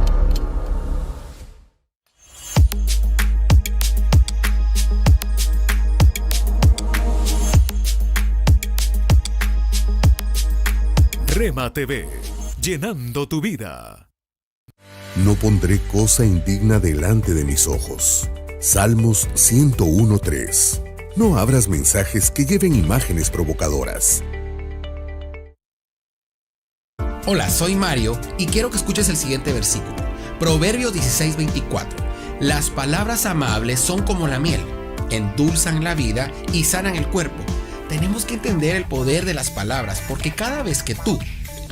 Rema TV, llenando tu vida. No pondré cosa indigna delante de mis ojos. Salmos 101:3. No abras mensajes que lleven imágenes provocadoras. Hola, soy Mario y quiero que escuches el siguiente versículo. Proverbios 16:24. Las palabras amables son como la miel, endulzan la vida y sanan el cuerpo. Tenemos que entender el poder de las palabras, porque cada vez que tú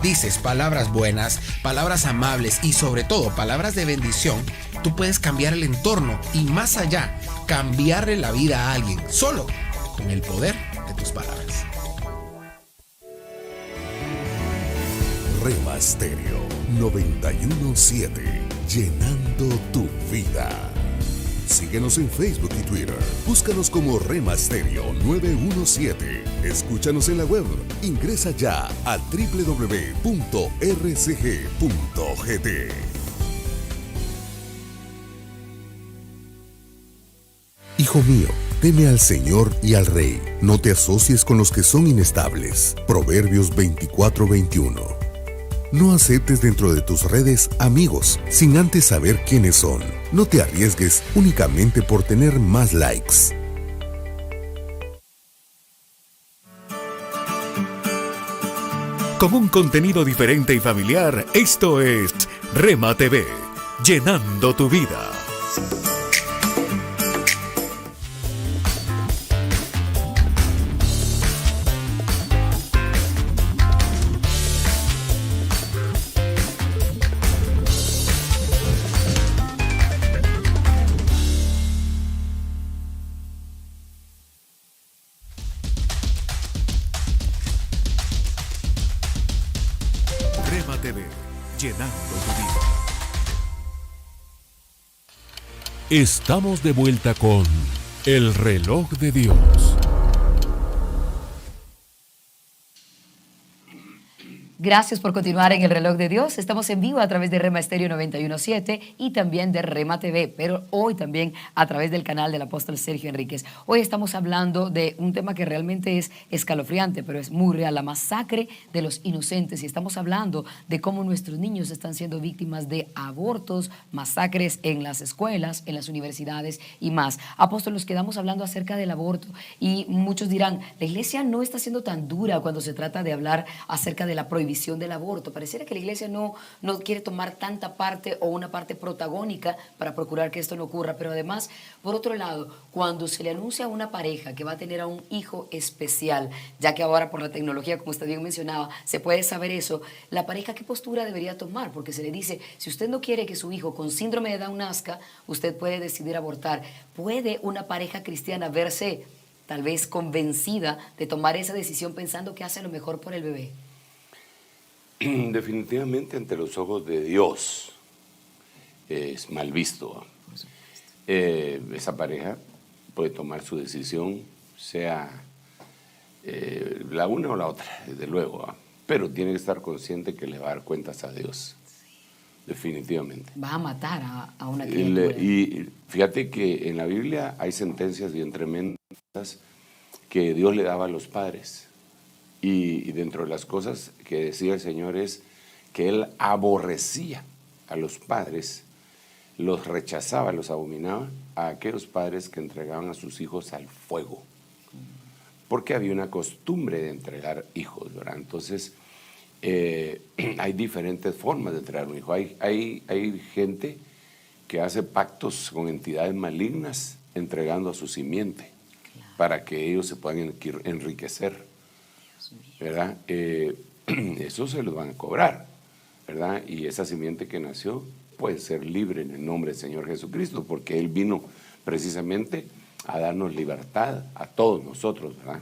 dices palabras buenas, palabras amables y sobre todo palabras de bendición, tú puedes cambiar el entorno y más allá, cambiarle la vida a alguien, solo con el poder de tus palabras. Rema Estéreo 91.7, llenando tu vida. Síguenos en Facebook y Twitter. Búscanos como Rema Estéreo 917. Escúchanos en la web. Ingresa ya a www.rcg.gt. Hijo mío, teme al Señor y al Rey. No te asocies con los que son inestables. Proverbios 24:21. No aceptes dentro de tus redes amigos sin antes saber quiénes son. No te arriesgues únicamente por tener más likes. Con un contenido diferente y familiar, esto es Rema TV, llenando tu vida. Rema TV, llenando tu vida. Estamos de vuelta con El Reloj de Dios. Gracias por continuar en El Reloj de Dios. Estamos en vivo a través de Rema Estéreo 91.7 y también de Rema TV, pero hoy también a través del canal del apóstol Sergio Enríquez. Hoy estamos hablando de un tema que realmente es escalofriante, pero es muy real, la masacre de los inocentes. Y estamos hablando de cómo nuestros niños están siendo víctimas de abortos, masacres en las escuelas, en las universidades y más. Apóstol, nos quedamos hablando acerca del aborto y muchos dirán, la iglesia no está siendo tan dura cuando se trata de hablar acerca de la prohibición del aborto. Pareciera que la iglesia no quiere tomar tanta parte o una parte protagónica para procurar que esto no ocurra, pero además, por otro lado, cuando se le anuncia a una pareja que va a tener a un hijo especial, ya que ahora por la tecnología, como usted bien mencionaba, se puede saber eso, la pareja, ¿qué postura debería tomar? Porque se le dice, si usted no quiere que su hijo con síndrome de Down nazca, usted puede decidir abortar. ¿Puede una pareja cristiana verse tal vez convencida de tomar esa decisión pensando que hace lo mejor por el bebé? Definitivamente ante los ojos de Dios es mal visto. Esa pareja puede tomar su decisión, sea la una o la otra, desde luego, pero tiene que estar consciente que le va a dar cuentas a Dios, definitivamente. Va a matar a una criatura. Y fíjate que en la Biblia hay sentencias bien tremendas que Dios le daba a los padres. Y dentro de las cosas que decía el Señor es que Él aborrecía a los padres, los rechazaba, los abominaba a aquellos padres que entregaban a sus hijos al fuego. Porque había una costumbre de entregar hijos, ¿verdad? Entonces, hay diferentes formas de entregar un hijo. Hay gente que hace pactos con entidades malignas entregando a su simiente. para que ellos se puedan enriquecer, ¿verdad? Eso se los van a cobrar, ¿verdad? Y esa simiente que nació puede ser libre en el nombre del Señor Jesucristo, porque Él vino precisamente a darnos libertad a todos nosotros, ¿verdad?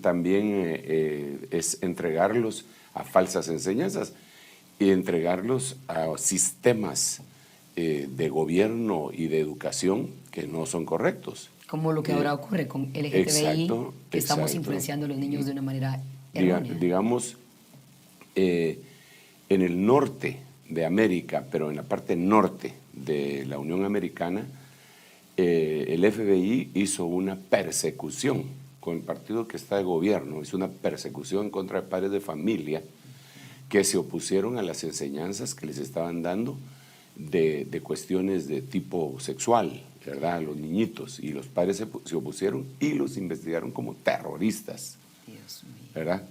También es entregarlos a falsas enseñanzas y entregarlos a sistemas de gobierno y de educación que no son correctos. Como lo que ahora ocurre con LGTBI, exacto, que estamos exacto. influenciando a los niños de una manera errónea. Digamos, en el norte de América, pero en la parte norte de la Unión Americana, el FBI hizo una persecución con el partido que está de gobierno, hizo una persecución contra padres de familia que se opusieron a las enseñanzas que les estaban dando de cuestiones de tipo sexual, ¿verdad? A los niñitos, y los padres se opusieron y los investigaron como terroristas, Dios mío. ¿verdad?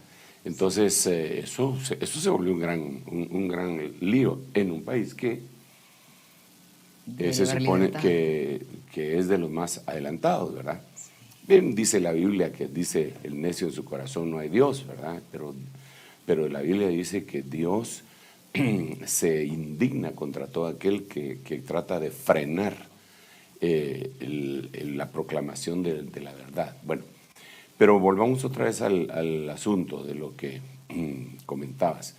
Entonces, eso se volvió un gran lío en un país que se supone que es de los más adelantados, ¿verdad? Bien, dice la Biblia que dice el necio en su corazón no hay Dios, ¿verdad? Pero la Biblia dice que Dios se indigna contra todo aquel que trata de frenar la proclamación de la verdad. Bueno, pero volvamos otra vez al asunto de lo que comentabas.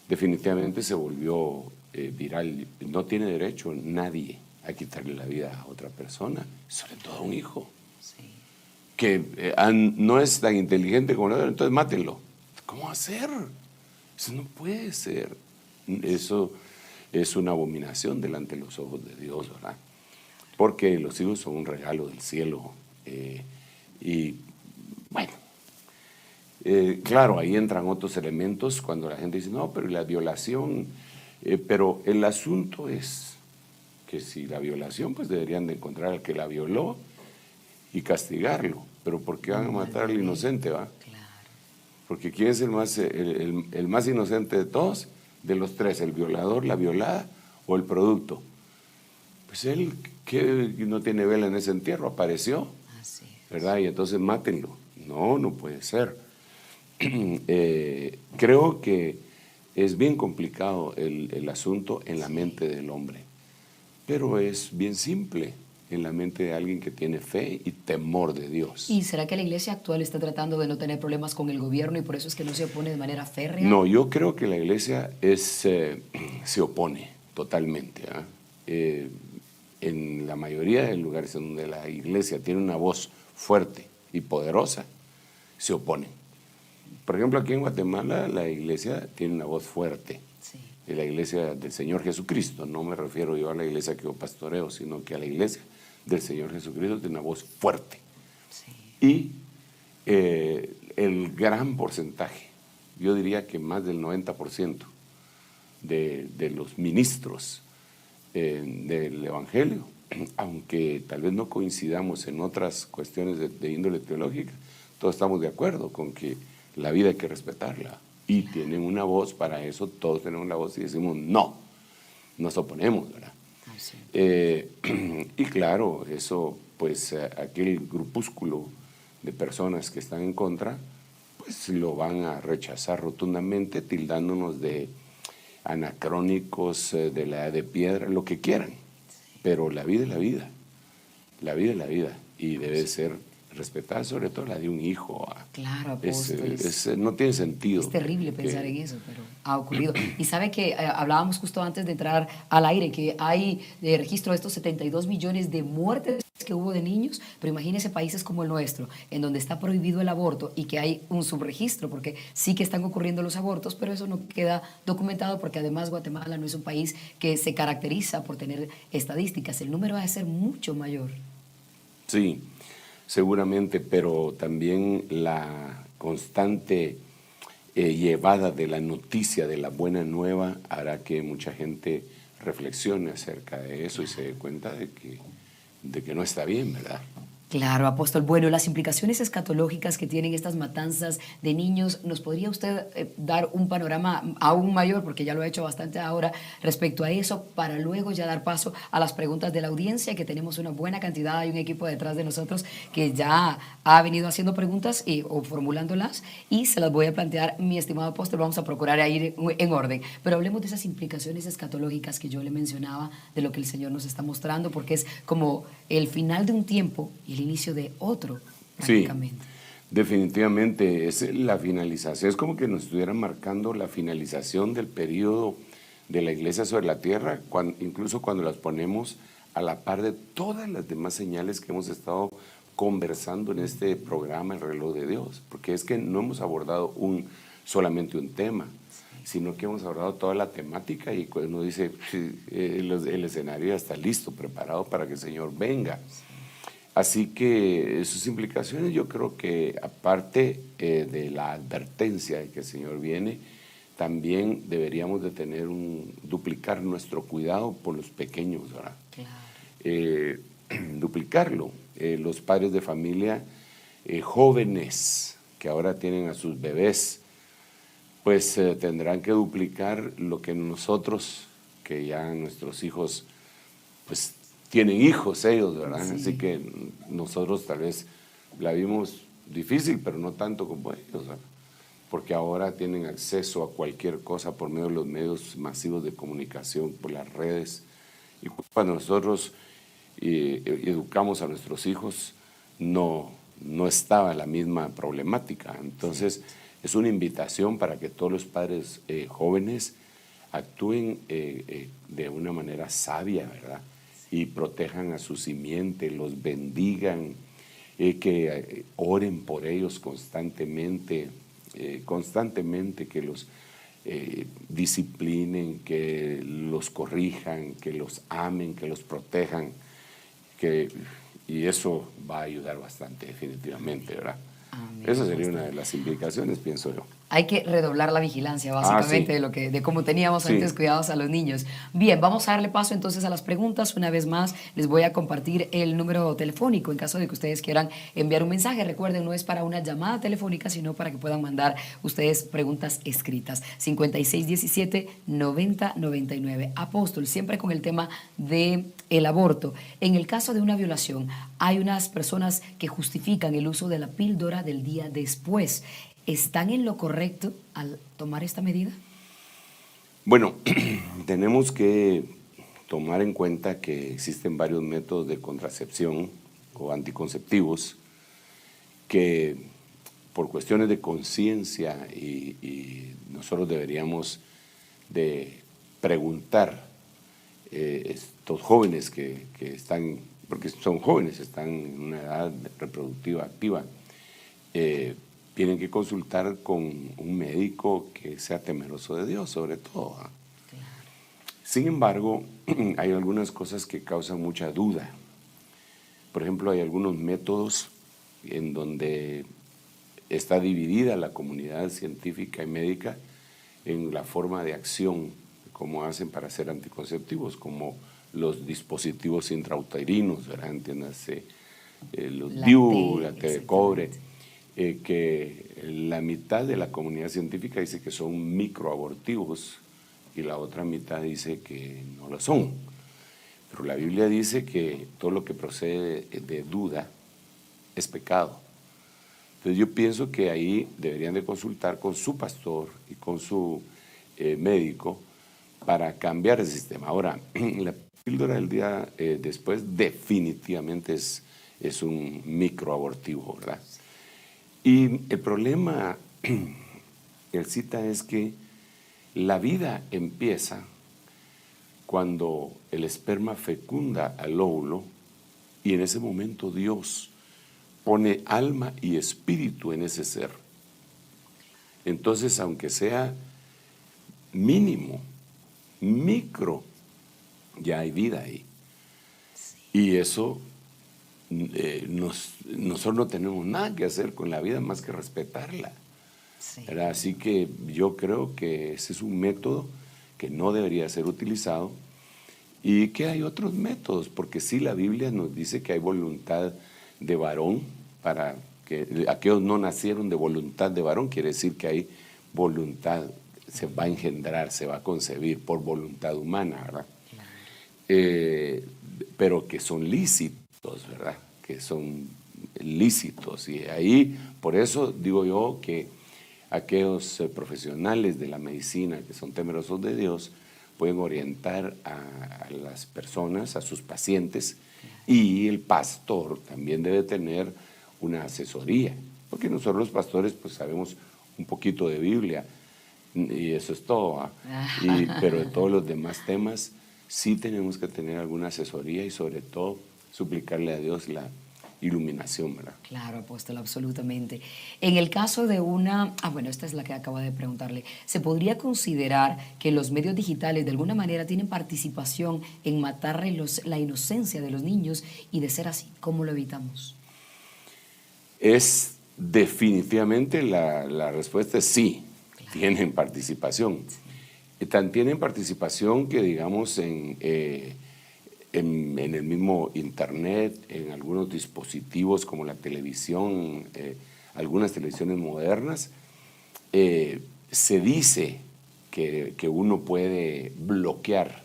Definitivamente se volvió viral. No tiene derecho nadie a quitarle la vida a otra persona, sobre todo a un hijo. Sí. Que no es tan inteligente como el otro, entonces mátenlo. ¿Cómo hacer? Eso no puede ser. Eso es una abominación delante de los ojos de Dios, ¿verdad? Porque los hijos son un regalo del cielo. Y bueno, claro, ahí entran otros elementos cuando la gente dice, no, pero la violación, pero el asunto es que si la violación, pues deberían de encontrar al que la violó y castigarlo, pero ¿por qué van a matar al inocente, va? Claro. Porque ¿quién es el más inocente de todos? De los tres, el violador, la violada o el producto. Pues él, que no tiene vela en ese entierro, apareció, Así es. ¿verdad? Y entonces mátenlo. No puede ser. Creo que es bien complicado el asunto en la mente del hombre, pero es bien simple en la mente de alguien que tiene fe y temor de Dios. ¿Y será que la iglesia actual está tratando de no tener problemas con el gobierno y por eso es que no se opone de manera férrea? No, yo creo que la iglesia se opone totalmente. En la mayoría de lugares en donde la iglesia tiene una voz fuerte y poderosa, se oponen. Por ejemplo, aquí en Guatemala la iglesia tiene una voz fuerte. Sí. La iglesia del Señor Jesucristo, no me refiero yo a la iglesia que yo pastoreo, sino que a la iglesia del Señor Jesucristo tiene una voz fuerte. Sí. Y el gran porcentaje, yo diría que más del 90% de los ministros del Evangelio, aunque tal vez no coincidamos en otras cuestiones de índole teológica, todos estamos de acuerdo con que la vida hay que respetarla. Y tienen una voz para eso, todos tenemos una voz y decimos no, nos oponemos, ¿verdad? Y claro, eso, pues aquel grupúsculo de personas que están en contra, pues lo van a rechazar rotundamente, tildándonos de anacrónicos, de la edad de piedra, lo que quieran. Pero la vida es la vida, la vida es la vida, y debe ser respetada, sobre todo la de un hijo. Claro, apóstoles. No tiene sentido. Es terrible pensar en eso, pero ha ocurrido. Y sabe que hablábamos justo antes de entrar al aire, que hay de registro de estos 72 millones de muertes que hubo de niños, pero imagínese países como el nuestro, en donde está prohibido el aborto y que hay un subregistro, porque sí que están ocurriendo los abortos, pero eso no queda documentado porque además Guatemala no es un país que se caracteriza por tener estadísticas. El número va a ser mucho mayor. Sí, seguramente, pero también la constante llevada de la noticia de la buena nueva hará que mucha gente reflexione acerca de eso y se dé cuenta de que no está bien, ¿verdad? Claro, apóstol. Bueno, las implicaciones escatológicas que tienen estas matanzas de niños, ¿nos podría usted dar un panorama aún mayor, porque ya lo ha hecho bastante ahora, respecto a eso, para luego ya dar paso a las preguntas de la audiencia, que tenemos una buena cantidad, hay un equipo detrás de nosotros que ya ha venido haciendo preguntas o formulándolas, y se las voy a plantear, mi estimado apóstol, vamos a procurar ir en orden. Pero hablemos de esas implicaciones escatológicas que yo le mencionaba, de lo que el Señor nos está mostrando, porque es como el final de un tiempo y el inicio de otro, prácticamente. Sí, definitivamente es la finalización, es como que nos estuvieran marcando la finalización del periodo de la iglesia sobre la tierra, incluso cuando las ponemos a la par de todas las demás señales que hemos estado conversando en este programa, El Reloj de Dios, porque es que no hemos abordado solamente un tema, sino que hemos abordado toda la temática, y cuando uno dice, el escenario ya está listo, preparado para que el Señor venga. Así que sus implicaciones, yo creo que aparte de la advertencia de que el Señor viene, también deberíamos de duplicar nuestro cuidado por los pequeños, ¿verdad? Claro. Duplicarlo. Los padres de familia jóvenes que ahora tienen a sus bebés, pues tendrán que duplicar lo que nosotros, que ya nuestros hijos, pues tienen hijos ellos, ¿verdad? Sí. Así que nosotros tal vez la vimos difícil, pero no tanto como ellos, ¿verdad? Porque ahora tienen acceso a cualquier cosa por medio de los medios masivos de comunicación, por las redes. Y cuando nosotros educamos a nuestros hijos, no estaba la misma problemática. Entonces, es una invitación para que todos los padres jóvenes actúen de una manera sabia, ¿verdad? Y protejan a su simiente, los bendigan, que oren por ellos constantemente, que los disciplinen, que los corrijan, que los amen, que los protejan, y eso va a ayudar bastante definitivamente, ¿verdad? Amén. Esa sería una de las implicaciones, pienso yo. Hay que redoblar la vigilancia, básicamente, sí. de cómo teníamos antes cuidados a los niños. Bien, vamos a darle paso entonces a las preguntas. Una vez más, les voy a compartir el número telefónico en caso de que ustedes quieran enviar un mensaje. Recuerden, no es para una llamada telefónica, sino para que puedan mandar ustedes preguntas escritas. 5617-9099. Apóstol, siempre con el tema del aborto. En el caso de una violación, hay unas personas que justifican el uso de la píldora del día después. ¿Están en lo correcto al tomar esta medida? Bueno, tenemos que tomar en cuenta que existen varios métodos de contracepción o anticonceptivos que por cuestiones de conciencia y nosotros deberíamos de preguntar estos jóvenes que están, porque son jóvenes, están en una edad reproductiva activa, tienen que consultar con un médico que sea temeroso de Dios, sobre todo. Claro. Sin embargo, hay algunas cosas que causan mucha duda. Por ejemplo, hay algunos métodos en donde está dividida la comunidad científica y médica en la forma de acción, como hacen para hacer anticonceptivos, como los dispositivos intrauterinos, ¿verdad? Entiéndase, los DIU, la T de cobre, que la mitad de la comunidad científica dice que son microabortivos y la otra mitad dice que no lo son. Pero la Biblia dice que todo lo que procede de duda es pecado. Entonces yo pienso que ahí deberían de consultar con su pastor y con su médico para cambiar el sistema. Ahora, la píldora del día después definitivamente es un microabortivo, ¿verdad? Y el problema, Elcita, es que la vida empieza cuando el esperma fecunda al óvulo y en ese momento Dios pone alma y espíritu en ese ser. Entonces, aunque sea mínimo, micro, ya hay vida ahí. Y eso, nosotros no tenemos nada que hacer con la vida más que respetarla. Sí. Así que yo creo que ese es un método que no debería ser utilizado y que hay otros métodos, porque sí, la Biblia nos dice que hay voluntad de varón, para que aquellos no nacieron de voluntad de varón, quiere decir que hay voluntad, se va a engendrar, se va a concebir por voluntad humana, ¿verdad? Pero que son lícitos, ¿verdad? Que son lícitos. Y ahí, por eso digo yo que aquellos profesionales de la medicina que son temerosos de Dios pueden orientar a las personas, a sus pacientes, y el pastor también debe tener una asesoría, porque nosotros los pastores pues sabemos un poquito de Biblia y eso es todo, pero de todos los demás temas sí tenemos que tener alguna asesoría y sobre todo suplicarle a Dios la iluminación, ¿verdad? Claro, apóstol, absolutamente. En el caso de una, bueno, esta es la que acabo de preguntarle, ¿se podría considerar que los medios digitales de alguna manera tienen participación en matar la inocencia de los niños? Y de ser así, ¿cómo lo evitamos? Es definitivamente la respuesta es sí, claro. Tienen participación. Sí. Tienen participación que digamos en el mismo internet, en algunos dispositivos como la televisión, algunas televisiones modernas, se dice que uno puede bloquear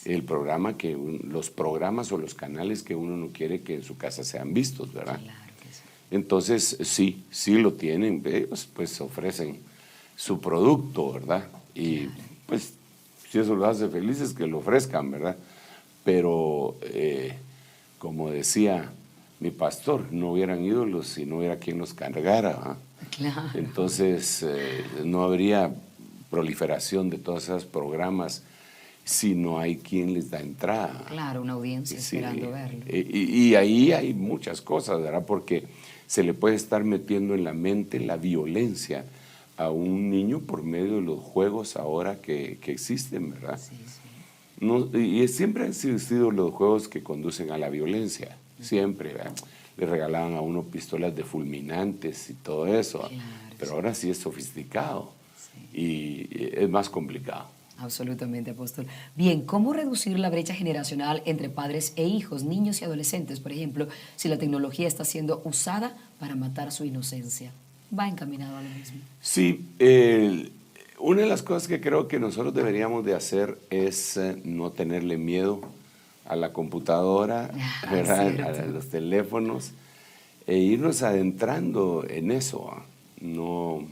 el programa, los programas o los canales que uno no quiere que en su casa sean vistos, ¿verdad? Claro que sí. Entonces sí lo tienen, ellos pues ofrecen su producto, ¿verdad? Y claro. Pues si eso los hace felices, que lo ofrezcan, ¿verdad? Pero, como decía mi pastor, no hubieran ídolos si no hubiera quien los cargara. Claro. Entonces, no habría proliferación de todos esos programas si no hay quien les da entrada. Claro, una audiencia esperando verlo. Y ahí hay muchas cosas, ¿verdad? Porque se le puede estar metiendo en la mente la violencia a un niño por medio de los juegos ahora que existen, ¿verdad? Sí, sí. No, y siempre han existido los juegos que conducen a la violencia, siempre, ¿verdad? Le regalaban a uno pistolas de fulminantes y todo eso, claro, pero sí. Ahora sí es sofisticado, sí. Y es más complicado. Absolutamente, apóstol. Bien, ¿cómo reducir la brecha generacional entre padres e hijos, niños y adolescentes, por ejemplo, si la tecnología está siendo usada para matar su inocencia? ¿Va encaminado a lo mismo? Sí, una de las cosas que creo que nosotros deberíamos de hacer es no tenerle miedo a la computadora, ¿verdad? A los teléfonos, e irnos adentrando en eso. No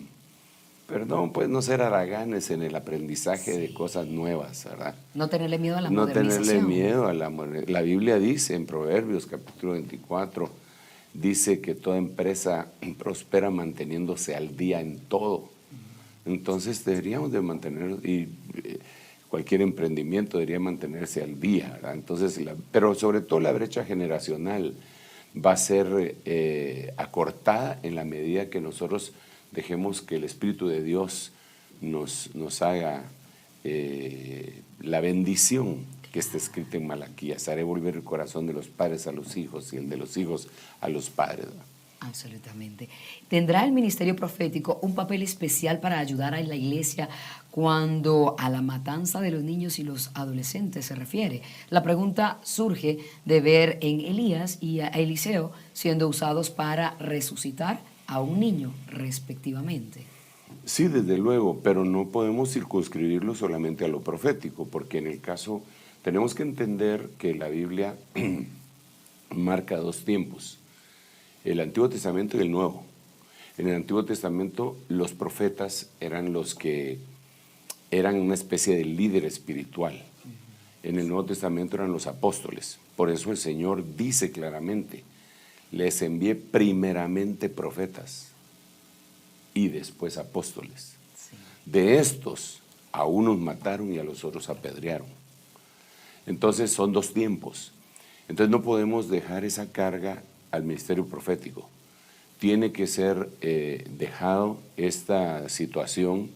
ser haraganes en el aprendizaje de cosas nuevas, ¿verdad? No tenerle miedo a la modernización. No tenerle miedo a la Biblia dice en Proverbios capítulo 24, dice que toda empresa prospera manteniéndose al día en todo. Entonces deberíamos de mantener, y cualquier emprendimiento debería mantenerse al día, ¿verdad? Entonces, pero sobre todo la brecha generacional va a ser acortada en la medida que nosotros dejemos que el Espíritu de Dios nos haga la bendición que está escrita en Malaquías. Haré volver el corazón de los padres a los hijos y el de los hijos a los padres, ¿verdad? Absolutamente. ¿Tendrá el ministerio profético un papel especial para ayudar a la iglesia cuando a la matanza de los niños y los adolescentes se refiere? La pregunta surge de ver en Elías y a Eliseo siendo usados para resucitar a un niño, respectivamente. Sí, desde luego, pero no podemos circunscribirlo solamente a lo profético, porque en el caso tenemos que entender que la Biblia marca dos tiempos. El Antiguo Testamento y el Nuevo. En el Antiguo Testamento los profetas eran los que eran una especie de líder espiritual. En el Nuevo Testamento eran los apóstoles. Por eso el Señor dice claramente, les envié primeramente profetas y después apóstoles. Sí. De estos a unos mataron y a los otros apedrearon. Entonces son dos tiempos. Entonces no podemos dejar esa carga al ministerio profético. Tiene que ser dejado esta situación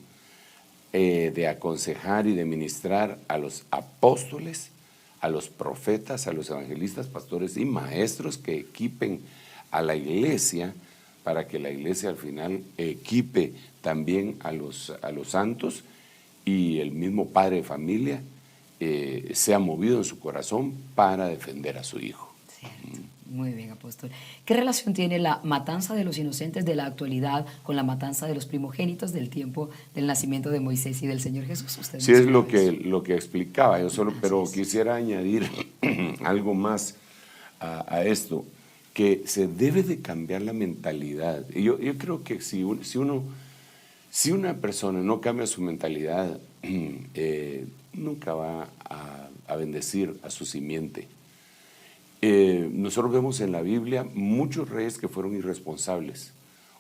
de aconsejar y de ministrar a los apóstoles, a los profetas, a los evangelistas, pastores y maestros que equipen a la iglesia para que la iglesia al final equipe también a los santos y el mismo padre de familia sea movido en su corazón para defender a su hijo. Cierto. Muy bien, apóstol. ¿Qué relación tiene la matanza de los inocentes de la actualidad con la matanza de los primogénitos del tiempo del nacimiento de Moisés y del Señor Jesús? Usted Sí, es mencionaba lo que explicaba yo solo, pero es. quisiera añadir algo más a esto, que se debe de cambiar la mentalidad. Y yo creo que si una persona no cambia su mentalidad, nunca va a bendecir a su simiente. Nosotros vemos en la Biblia muchos reyes que fueron irresponsables.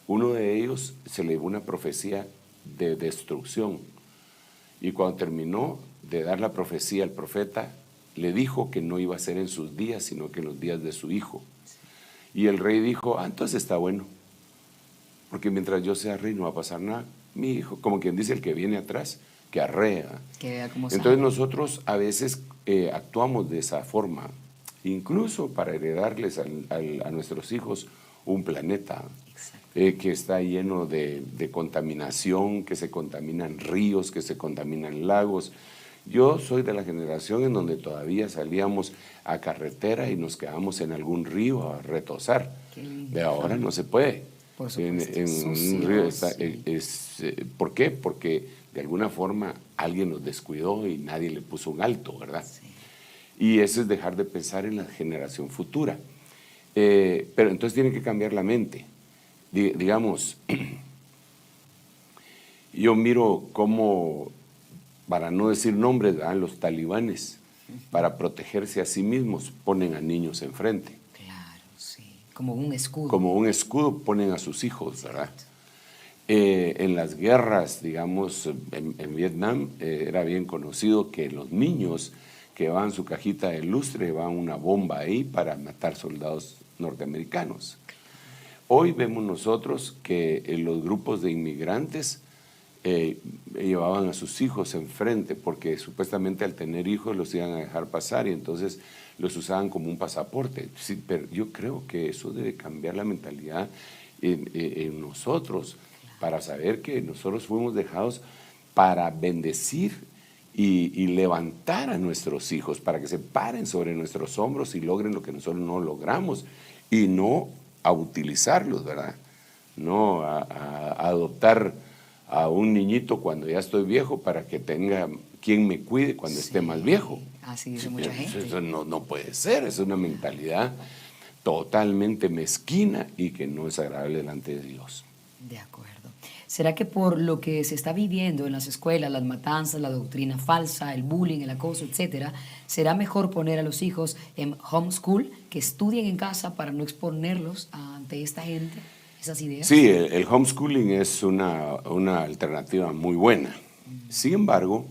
Uno de ellos se le dio una profecía de destrucción. Y cuando terminó de dar la profecía, el profeta le dijo que no iba a ser en sus días, sino que en los días de su hijo. Y el rey dijo, entonces está bueno, porque mientras yo sea rey no va a pasar nada. Mi hijo, como quien dice el que viene atrás, que arrea. Que vea cómo Entonces sabe. nosotros a veces actuamos de esa forma, incluso para heredarles a nuestros hijos un planeta que está lleno de contaminación, que se contaminan ríos, que se contaminan lagos. Yo soy de la generación en donde todavía salíamos a carretera y nos quedamos en algún río a retozar. De ahora no se puede. Por supuesto, En sucio, un río sí. ¿por qué? Porque de alguna forma alguien nos descuidó y nadie le puso un alto, ¿verdad? Sí. Y eso es dejar de pensar en la generación futura. Pero entonces tiene que cambiar la mente. Digamos, yo miro cómo, para no decir nombres, ¿verdad?, los talibanes, para protegerse a sí mismos, ponen a niños enfrente. Claro, sí. Como un escudo. Como un escudo ponen a sus hijos, ¿verdad? En las guerras, digamos, en Vietnam, era bien conocido que los niños que llevaban su cajita de lustre llevaban una bomba ahí para matar soldados norteamericanos. Hoy vemos nosotros que los grupos de inmigrantes llevaban a sus hijos enfrente porque supuestamente al tener hijos los iban a dejar pasar y entonces los usaban como un pasaporte. Sí, pero yo creo que eso debe cambiar la mentalidad en nosotros para saber que nosotros fuimos dejados para bendecir y levantar a nuestros hijos, para que se paren sobre nuestros hombros y logren lo que nosotros no logramos y no a utilizarlos, ¿verdad? No a adoptar a un niñito cuando ya estoy viejo para que tenga quien me cuide cuando esté más viejo. Así dice mucha gente. Eso no puede ser, es una mentalidad totalmente mezquina y que no es agradable delante de Dios. De acuerdo. ¿Será que por lo que se está viviendo en las escuelas, las matanzas, la doctrina falsa, el bullying, el acoso, etcétera, será mejor poner a los hijos en homeschool, que estudien en casa para no exponerlos ante esta gente, esas ideas? Sí, el homeschooling es una alternativa muy buena. Sin embargo,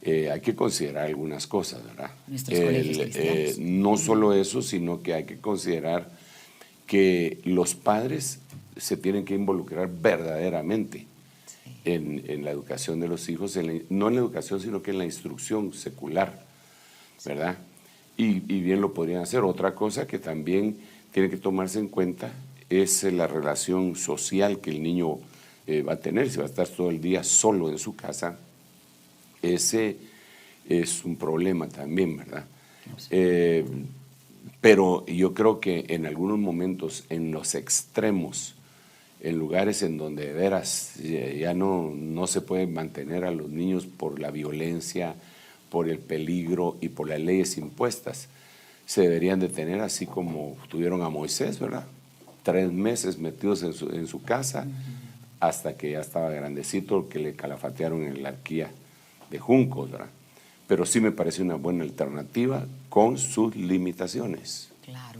hay que considerar algunas cosas, ¿verdad? Nuestros colegios cristianos. No solo eso, sino que hay que considerar que los padres se tienen que involucrar verdaderamente en la educación de los hijos, no en la educación, sino que en la instrucción secular, ¿verdad? Y bien lo podrían hacer. Otra cosa que también tiene que tomarse en cuenta es la relación social que el niño va a tener. Si va a estar todo el día solo en su casa, ese es un problema también, ¿verdad? Pero yo creo que en algunos momentos, en los extremos, en lugares en donde de veras ya no se puede mantener a los niños por la violencia, por el peligro y por las leyes impuestas, se deberían de tener así como tuvieron a Moisés, ¿verdad? 3 meses metidos en su casa hasta que ya estaba grandecito, que le calafatearon en la arquía de juncos, ¿verdad? Pero sí me parece una buena alternativa con sus limitaciones.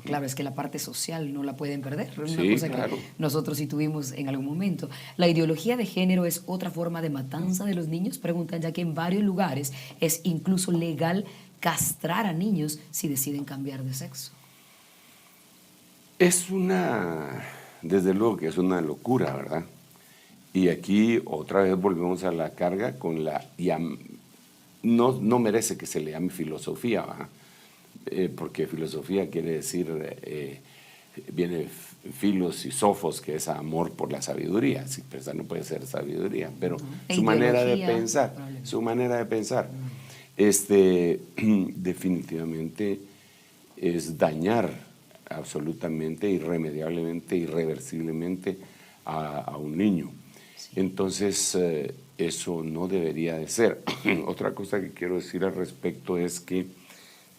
Claro, es que la parte social no la pueden perder. Es una Sí, cosa claro. que nosotros sí tuvimos en algún momento. ¿La ideología de género es otra forma de matanza de los niños? Preguntan, ya que en varios lugares es incluso legal castrar a niños si deciden cambiar de sexo. Desde luego que es una locura, ¿verdad? Y aquí otra vez volvemos a la carga con no merece que se le llame filosofía, ¿verdad? Porque filosofía quiere decir, viene filos y sofos, que es amor por la sabiduría. Sí, pero esa no puede ser sabiduría, pero su manera de pensar, definitivamente es dañar absolutamente, irremediablemente, irreversiblemente a un niño. Entonces, eso no debería de ser. Otra cosa que quiero decir al respecto es que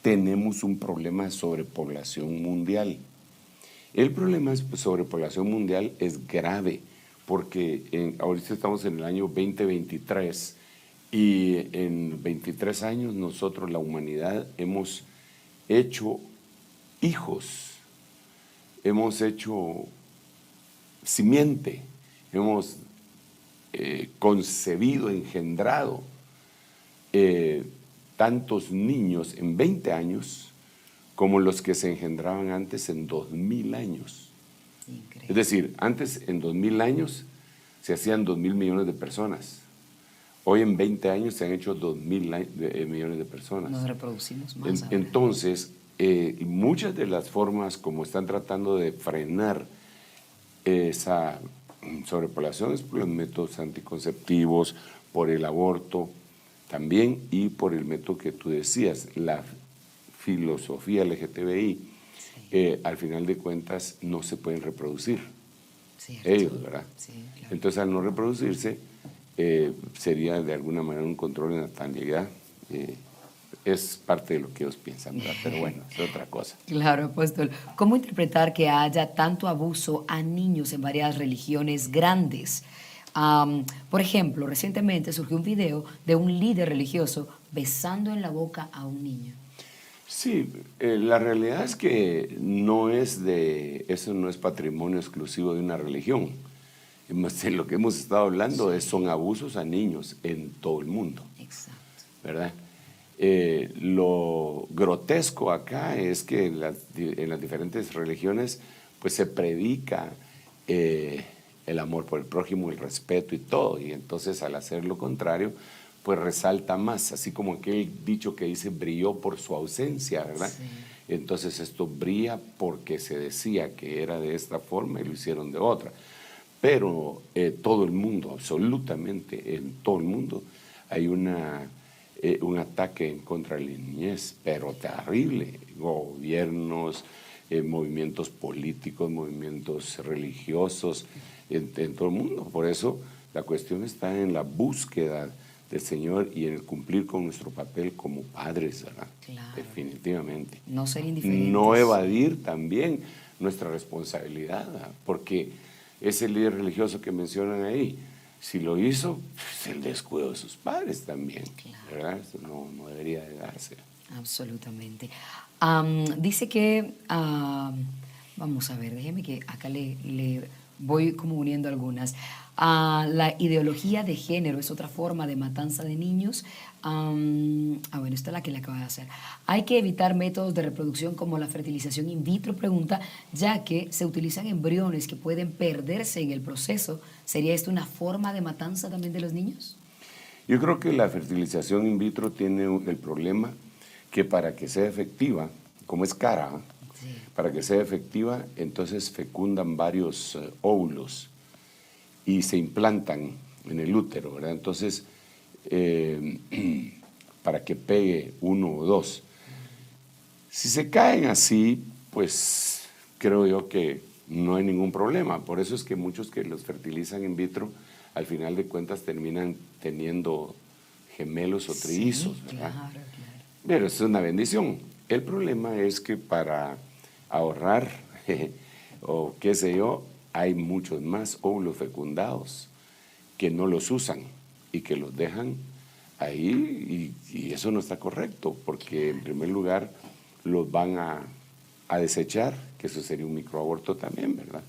tenemos un problema de sobrepoblación mundial. El problema de sobrepoblación mundial es grave porque ahorita estamos en el año 2023 y en 23 años nosotros, la humanidad, hemos hecho hijos, hemos hecho simiente, hemos concebido, engendrado tantos niños en 20 años como los que se engendraban antes en 2000 años. Increíble. Es decir, antes en 2000 años se hacían 2.000 millones de personas. Hoy en 20 años se han hecho 2.000 millones de personas. Nos reproducimos más. Entonces, muchas de las formas como están tratando de frenar esa sobrepoblación es por los métodos anticonceptivos, por el aborto también y por el método que tú decías, la filosofía LGTBI. Al final de cuentas no se pueden reproducir. Cierto. Ellos, ¿verdad? Sí, claro. Entonces, al no reproducirse, sería de alguna manera un control de natalidad. Es parte de lo que ellos piensan, ¿verdad? Pero bueno, es otra cosa. Claro, apóstol. ¿Cómo interpretar que haya tanto abuso a niños en varias religiones grandes? Por ejemplo, recientemente surgió un video de un líder religioso besando en la boca a un niño. Sí, la realidad es que eso no es patrimonio exclusivo de una religión. Lo que hemos estado hablando son abusos a niños en todo el mundo. Exacto. ¿Verdad? Lo grotesco acá es que en las diferentes religiones pues se predica el amor por el prójimo, el respeto y todo, y entonces al hacer lo contrario pues resalta más, así como aquel dicho que dice brilló por su ausencia, ¿verdad? Sí. Entonces esto brilla porque se decía que era de esta forma y lo hicieron de otra, pero todo el mundo, absolutamente en todo el mundo hay un ataque en contra de la niñez, pero terrible. Gobiernos, movimientos políticos, movimientos religiosos, en todo el mundo. Por eso la cuestión está en la búsqueda del Señor y en el cumplir con nuestro papel como padres, ¿verdad? Claro. Definitivamente. No ser indiferentes. No evadir también nuestra responsabilidad, ¿verdad? Porque ese líder religioso que mencionan ahí, si lo hizo, pues el descuido de sus padres también, claro. ¿Verdad? Eso no debería de darse. Absolutamente. Dice que, vamos a ver, déjeme que acá le voy como uniendo algunas. La ideología de género es otra forma de matanza de niños. Bueno, esta es la que le acaba de hacer. Hay que evitar métodos de reproducción como la fertilización in vitro, pregunta, ya que se utilizan embriones que pueden perderse en el proceso. ¿Sería esto una forma de matanza también de los niños? Yo creo que la fertilización in vitro tiene el problema que para que sea efectiva, como es cara, sí. Para que sea efectiva, entonces fecundan varios óvulos y se implantan en el útero, ¿verdad? Entonces, para que pegue uno o dos. Si se caen así, pues creo yo que no hay ningún problema. Por eso es que muchos que los fertilizan in vitro, al final de cuentas terminan teniendo gemelos o trillizos, sí, ¿verdad? Claro, claro. Pero eso es una bendición. El problema es que para ahorrar, o qué sé yo, hay muchos más óvulos fecundados que no los usan y que los dejan ahí y eso no está correcto porque en primer lugar los van a desechar, que eso sería un microaborto también, ¿verdad?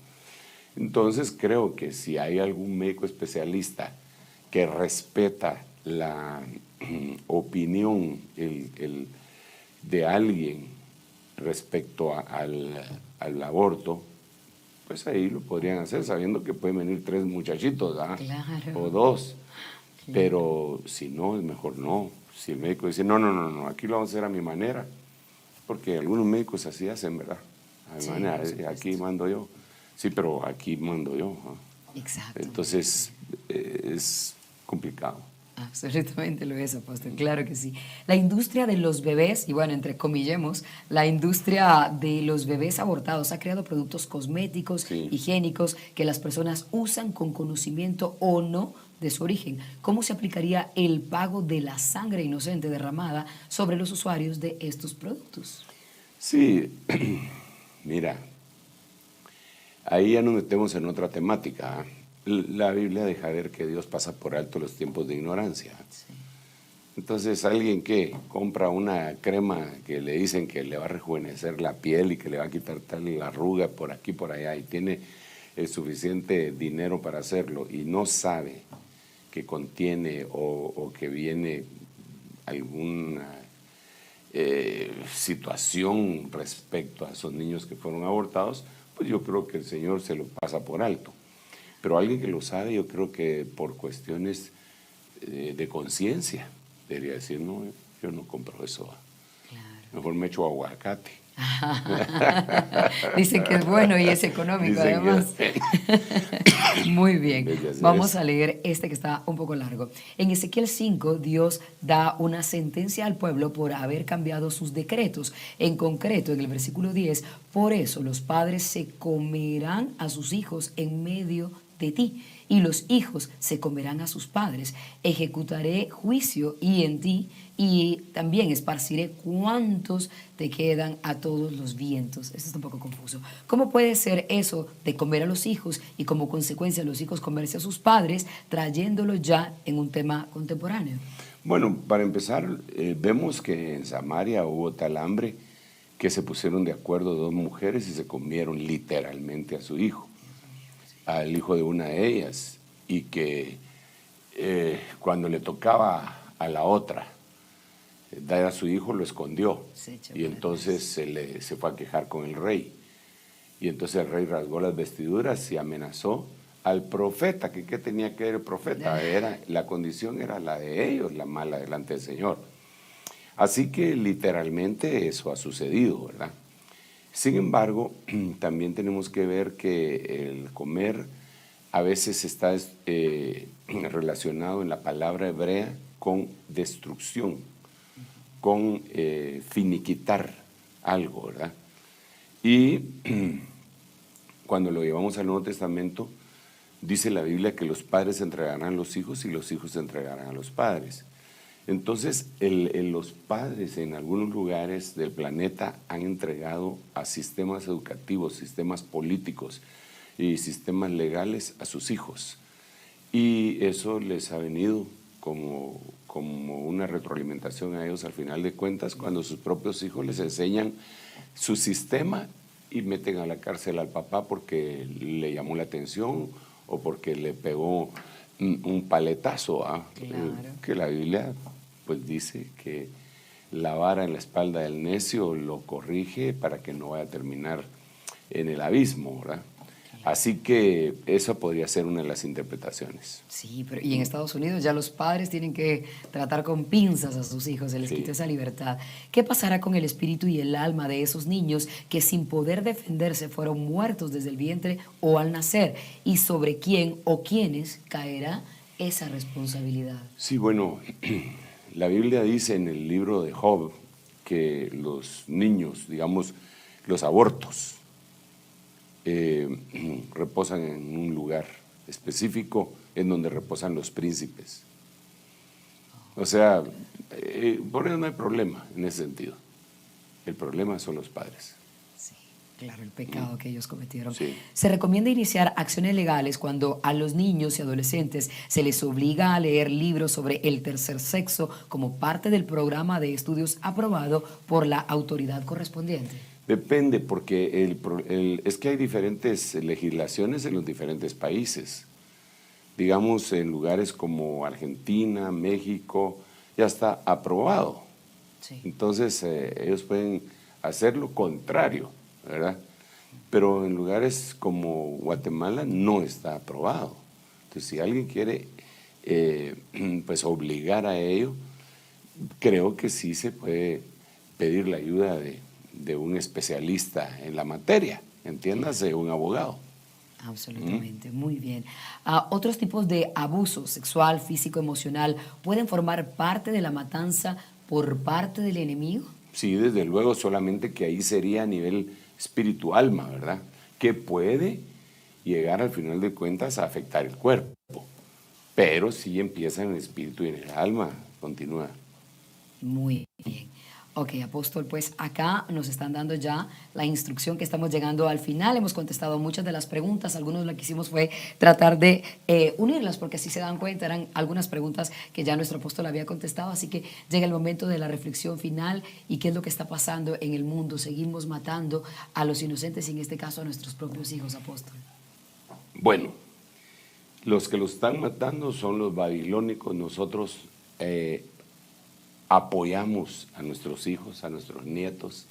Entonces creo que si hay algún médico especialista que respeta la opinión de alguien respecto al aborto, pues ahí lo podrían hacer sabiendo que pueden venir 3 muchachitos, ¿verdad? Claro. O 2, claro. Pero si no, es mejor no. Si el médico dice, no, aquí lo vamos a hacer a mi manera, porque algunos médicos así hacen, ¿verdad? A mi sí, manera, aquí mando yo. Sí, pero aquí mando yo. ¿no? Exacto. Entonces, es complicado. Absolutamente lo es, apóstol, claro que sí. La industria de los bebés, y bueno, entre comillemos, la industria de los bebés abortados ha creado productos cosméticos, Sí. higiénicos, que las personas usan con conocimiento o no de su origen. ¿Cómo se aplicaría el pago de la sangre inocente derramada sobre los usuarios de estos productos? Sí, mira, ahí ya nos metemos en otra temática. ¿Ah? La Biblia deja ver que Dios pasa por alto los tiempos de ignorancia. Entonces, alguien que compra una crema que le dicen que le va a rejuvenecer la piel y que le va a quitar tal la arruga por aquí, por allá, y tiene el suficiente dinero para hacerlo y no sabe que contiene o que viene alguna situación respecto a esos niños que fueron abortados, pues yo creo que el Señor se lo pasa por alto. Pero alguien que lo sabe, yo creo que por cuestiones de conciencia, debería decir, no, yo no compro eso. Claro. Mejor me echo aguacate. Dicen que es bueno y es económico, Dicen además. Muy bien. Así es. Vamos a leer este que está un poco largo. En Ezequiel 5, Dios da una sentencia al pueblo por haber cambiado sus decretos. En concreto, en el versículo 10, por eso los padres se comerán a sus hijos en medio de ti, y los hijos se comerán a sus padres. Ejecutaré juicio y en ti, y también esparciré cuantos te quedan a todos los vientos. Esto está un poco confuso. ¿Cómo puede ser eso de comer a los hijos y como consecuencia los hijos comerse a sus padres, trayéndolo ya en un tema contemporáneo? Bueno, para empezar, vemos que en Samaria hubo tal hambre que se pusieron de acuerdo dos mujeres y se comieron literalmente a su hijo, al hijo de una de ellas, y que cuando le tocaba a la otra dar a su hijo, lo escondió, y entonces se fue a quejar con el rey, y entonces el rey rasgó las vestiduras y amenazó al profeta. ¿Qué tenía que ver el profeta? La condición era la de ellos, la mala delante del Señor. Así que literalmente eso ha sucedido, ¿verdad? Sin embargo, también tenemos que ver que el comer a veces está relacionado en la palabra hebrea con destrucción, con finiquitar algo, ¿verdad? Y cuando lo llevamos al Nuevo Testamento, dice la Biblia que los padres entregarán a los hijos y los hijos entregarán a los padres. Entonces, los padres en algunos lugares del planeta han entregado a sistemas educativos, sistemas políticos y sistemas legales a sus hijos. Y eso les ha venido como una retroalimentación a ellos al final de cuentas, cuando sus propios hijos les enseñan su sistema y meten a la cárcel al papá porque le llamó la atención o porque le pegó un paletazo. Claro. Que la Biblia pues dice que la vara en la espalda del necio lo corrige para que no vaya a terminar en el abismo, ¿verdad? Así que eso podría ser una de las interpretaciones. Sí, pero y en Estados Unidos ya los padres tienen que tratar con pinzas a sus hijos, se les quita esa libertad. ¿Qué pasará con el espíritu y el alma de esos niños que sin poder defenderse fueron muertos desde el vientre o al nacer? ¿Y sobre quién o quiénes caerá esa responsabilidad? Sí, bueno, la Biblia dice en el libro de Job que los niños, digamos, los abortos, reposan en un lugar específico en donde reposan los príncipes. O sea, por eso no hay problema en ese sentido. El problema son los padres. Sí, claro, el pecado que ellos cometieron. Sí. Se recomienda iniciar acciones legales cuando a los niños y adolescentes se les obliga a leer libros sobre el tercer sexo como parte del programa de estudios aprobado por la autoridad correspondiente. Depende, porque es que hay diferentes legislaciones en los diferentes países. Digamos, en lugares como Argentina, México, ya está aprobado. Sí. Entonces, ellos pueden hacer lo contrario, ¿verdad? Pero en lugares como Guatemala no está aprobado. Entonces, si alguien quiere pues obligar a ello, creo que sí se puede pedir la ayuda de un especialista en la materia, entiéndase, un abogado. Absolutamente, muy bien. ¿Otros tipos de abuso sexual, físico, emocional pueden formar parte de la matanza por parte del enemigo? Sí, desde luego, solamente que ahí sería a nivel espíritu-alma, ¿verdad? Que puede llegar al final de cuentas a afectar el cuerpo, pero sí empieza en el espíritu y en el alma. Continúa. Muy bien. Ok, apóstol, pues acá nos están dando ya la instrucción que estamos llegando al final. Hemos contestado muchas de las preguntas. Algunos lo que hicimos fue tratar de unirlas, porque así se dan cuenta, eran algunas preguntas que ya nuestro apóstol había contestado. Así que llega el momento de la reflexión final y qué es lo que está pasando en el mundo. Seguimos matando a los inocentes y en este caso a nuestros propios hijos, apóstol. Bueno, los que los están matando son los babilónicos. Nosotros apoyamos a nuestros hijos, a nuestros nietos.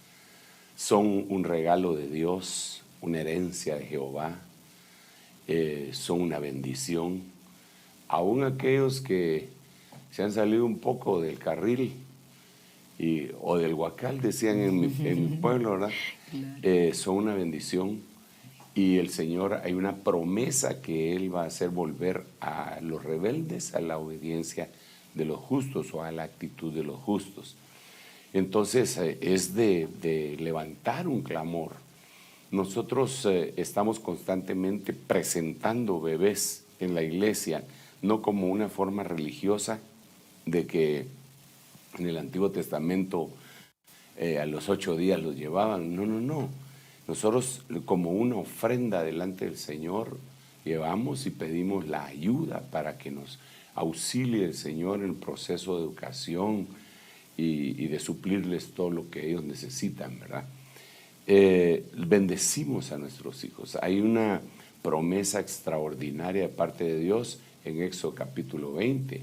Son un regalo de Dios, una herencia de Jehová. Son una bendición. Aún aquellos que se han salido un poco del carril o del huacal, decían en mi pueblo, ¿verdad? Claro. Son una bendición. Y el Señor, hay una promesa que Él va a hacer volver a los rebeldes a la obediencia de los justos o a la actitud de los justos. Entonces es de levantar un clamor. Nosotros estamos constantemente presentando bebés en la iglesia, no como una forma religiosa de que en el Antiguo Testamento a los 8 días los llevaban. No. Nosotros como una ofrenda delante del Señor llevamos y pedimos la ayuda para que nos auxilie el Señor en el proceso de educación y de suplirles todo lo que ellos necesitan, ¿verdad? Bendecimos a nuestros hijos. Hay una promesa extraordinaria de parte de Dios en Éxodo capítulo 20,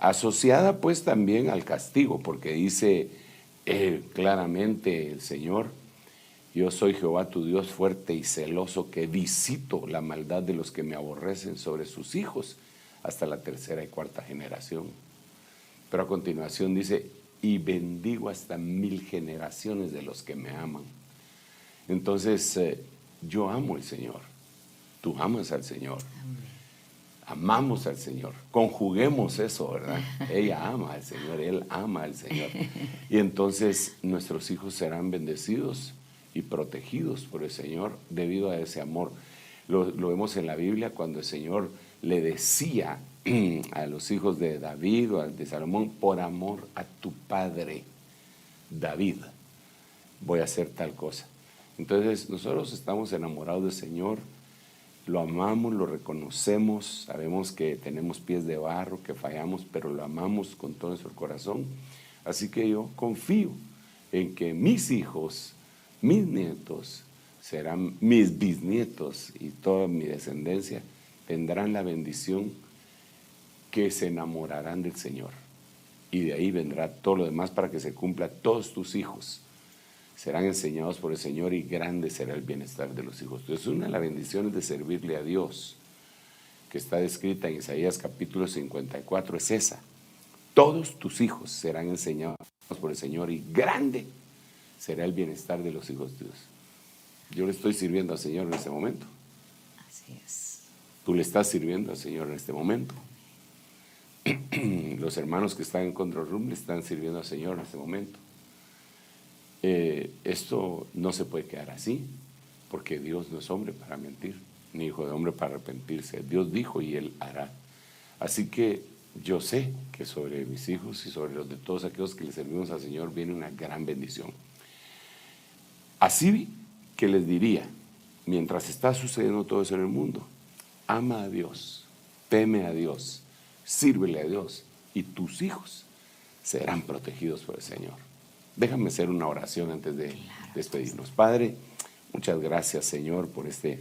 asociada pues también al castigo, porque dice claramente el Señor: yo soy Jehová tu Dios fuerte y celoso, que visito la maldad de los que me aborrecen sobre sus hijos hasta la 3ª y 4ª generación. Pero a continuación dice: y bendigo hasta 1000 generaciones de los que me aman. Entonces, yo amo al Señor. Tú amas al Señor. Amamos al Señor. Conjuguemos eso, ¿verdad? Ella ama al Señor, Él ama al Señor. Y entonces nuestros hijos serán bendecidos y protegidos por el Señor debido a ese amor. Lo vemos en la Biblia cuando el Señor le decía a los hijos de David o de Salomón: por amor a tu padre David voy a hacer tal cosa. Entonces nosotros estamos enamorados del Señor, lo amamos, lo reconocemos, sabemos que tenemos pies de barro, que fallamos, pero lo amamos con todo nuestro corazón. Así que yo confío en que mis hijos, mis nietos, serán mis bisnietos y toda mi descendencia tendrán la bendición, que se enamorarán del Señor. Y de ahí vendrá todo lo demás para que se cumpla. Todos tus hijos serán enseñados por el Señor y grande será el bienestar de los hijos. Entonces, una de las bendiciones de servirle a Dios, que está descrita en Isaías capítulo 54, es esa: todos tus hijos serán enseñados por el Señor y grande será el bienestar de los hijos de Dios. Yo le estoy sirviendo al Señor en este momento. Así es. Tú le estás sirviendo al Señor en este momento. Los hermanos que están en Control Room le están sirviendo al Señor en este momento. Esto no se puede quedar así, porque Dios no es hombre para mentir, ni hijo de hombre para arrepentirse. Dios dijo y Él hará. Así que yo sé que sobre mis hijos y sobre los de todos aquellos que le servimos al Señor viene una gran bendición. Así que les diría, mientras está sucediendo todo eso en el mundo, ama a Dios, teme a Dios, sírvele a Dios y tus hijos serán protegidos por el Señor. Déjame hacer una oración antes de despedirnos. Padre, muchas gracias, Señor, por este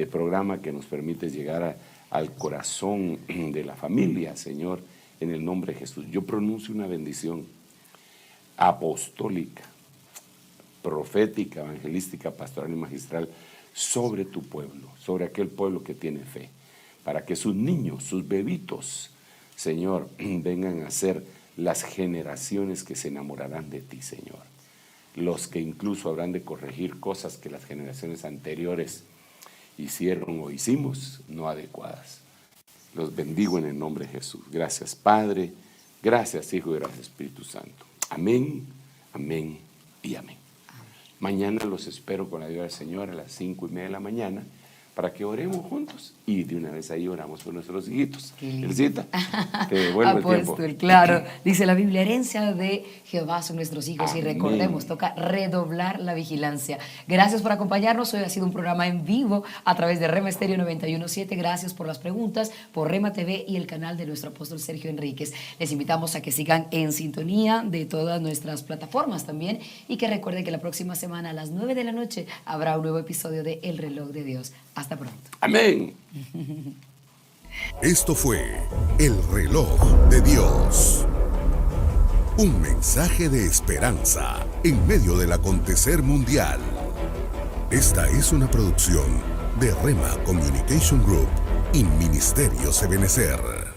programa que nos permite llegar al corazón de la familia, Señor, en el nombre de Jesús. Yo pronuncio una bendición apostólica, profética, evangelística, pastoral y magistral sobre tu pueblo, sobre aquel pueblo que tiene fe, para que sus niños, sus bebitos, Señor, vengan a ser las generaciones que se enamorarán de ti, Señor. Los que incluso habrán de corregir cosas que las generaciones anteriores hicieron o hicimos no adecuadas. Los bendigo en el nombre de Jesús. Gracias, Padre. Gracias, Hijo, y gracias, Espíritu Santo. Amén, amén y amén. Mañana los espero con la ayuda del Señor a las 5:30 de la mañana para que oremos juntos y de una vez ahí oramos por nuestros hijitos. Elcita, te devuelvo el tiempo. Claro, dice la Biblia, herencia de Jehová son nuestros hijos. Amén. Y recordemos, toca redoblar la vigilancia. Gracias por acompañarnos. Hoy ha sido un programa en vivo a través de Rema Estéreo 91.7. Gracias por las preguntas, por Rema TV y el canal de nuestro apóstol Sergio Enríquez. Les invitamos a que sigan en sintonía de todas nuestras plataformas también y que recuerden que la próxima semana a las 9 de la noche habrá un nuevo episodio de El Reloj de Dios. Hasta pronto. Amén. Esto fue El Reloj de Dios. Un mensaje de esperanza en medio del acontecer mundial. Esta es una producción de Rema Communication Group y Ministerios Ebenecer.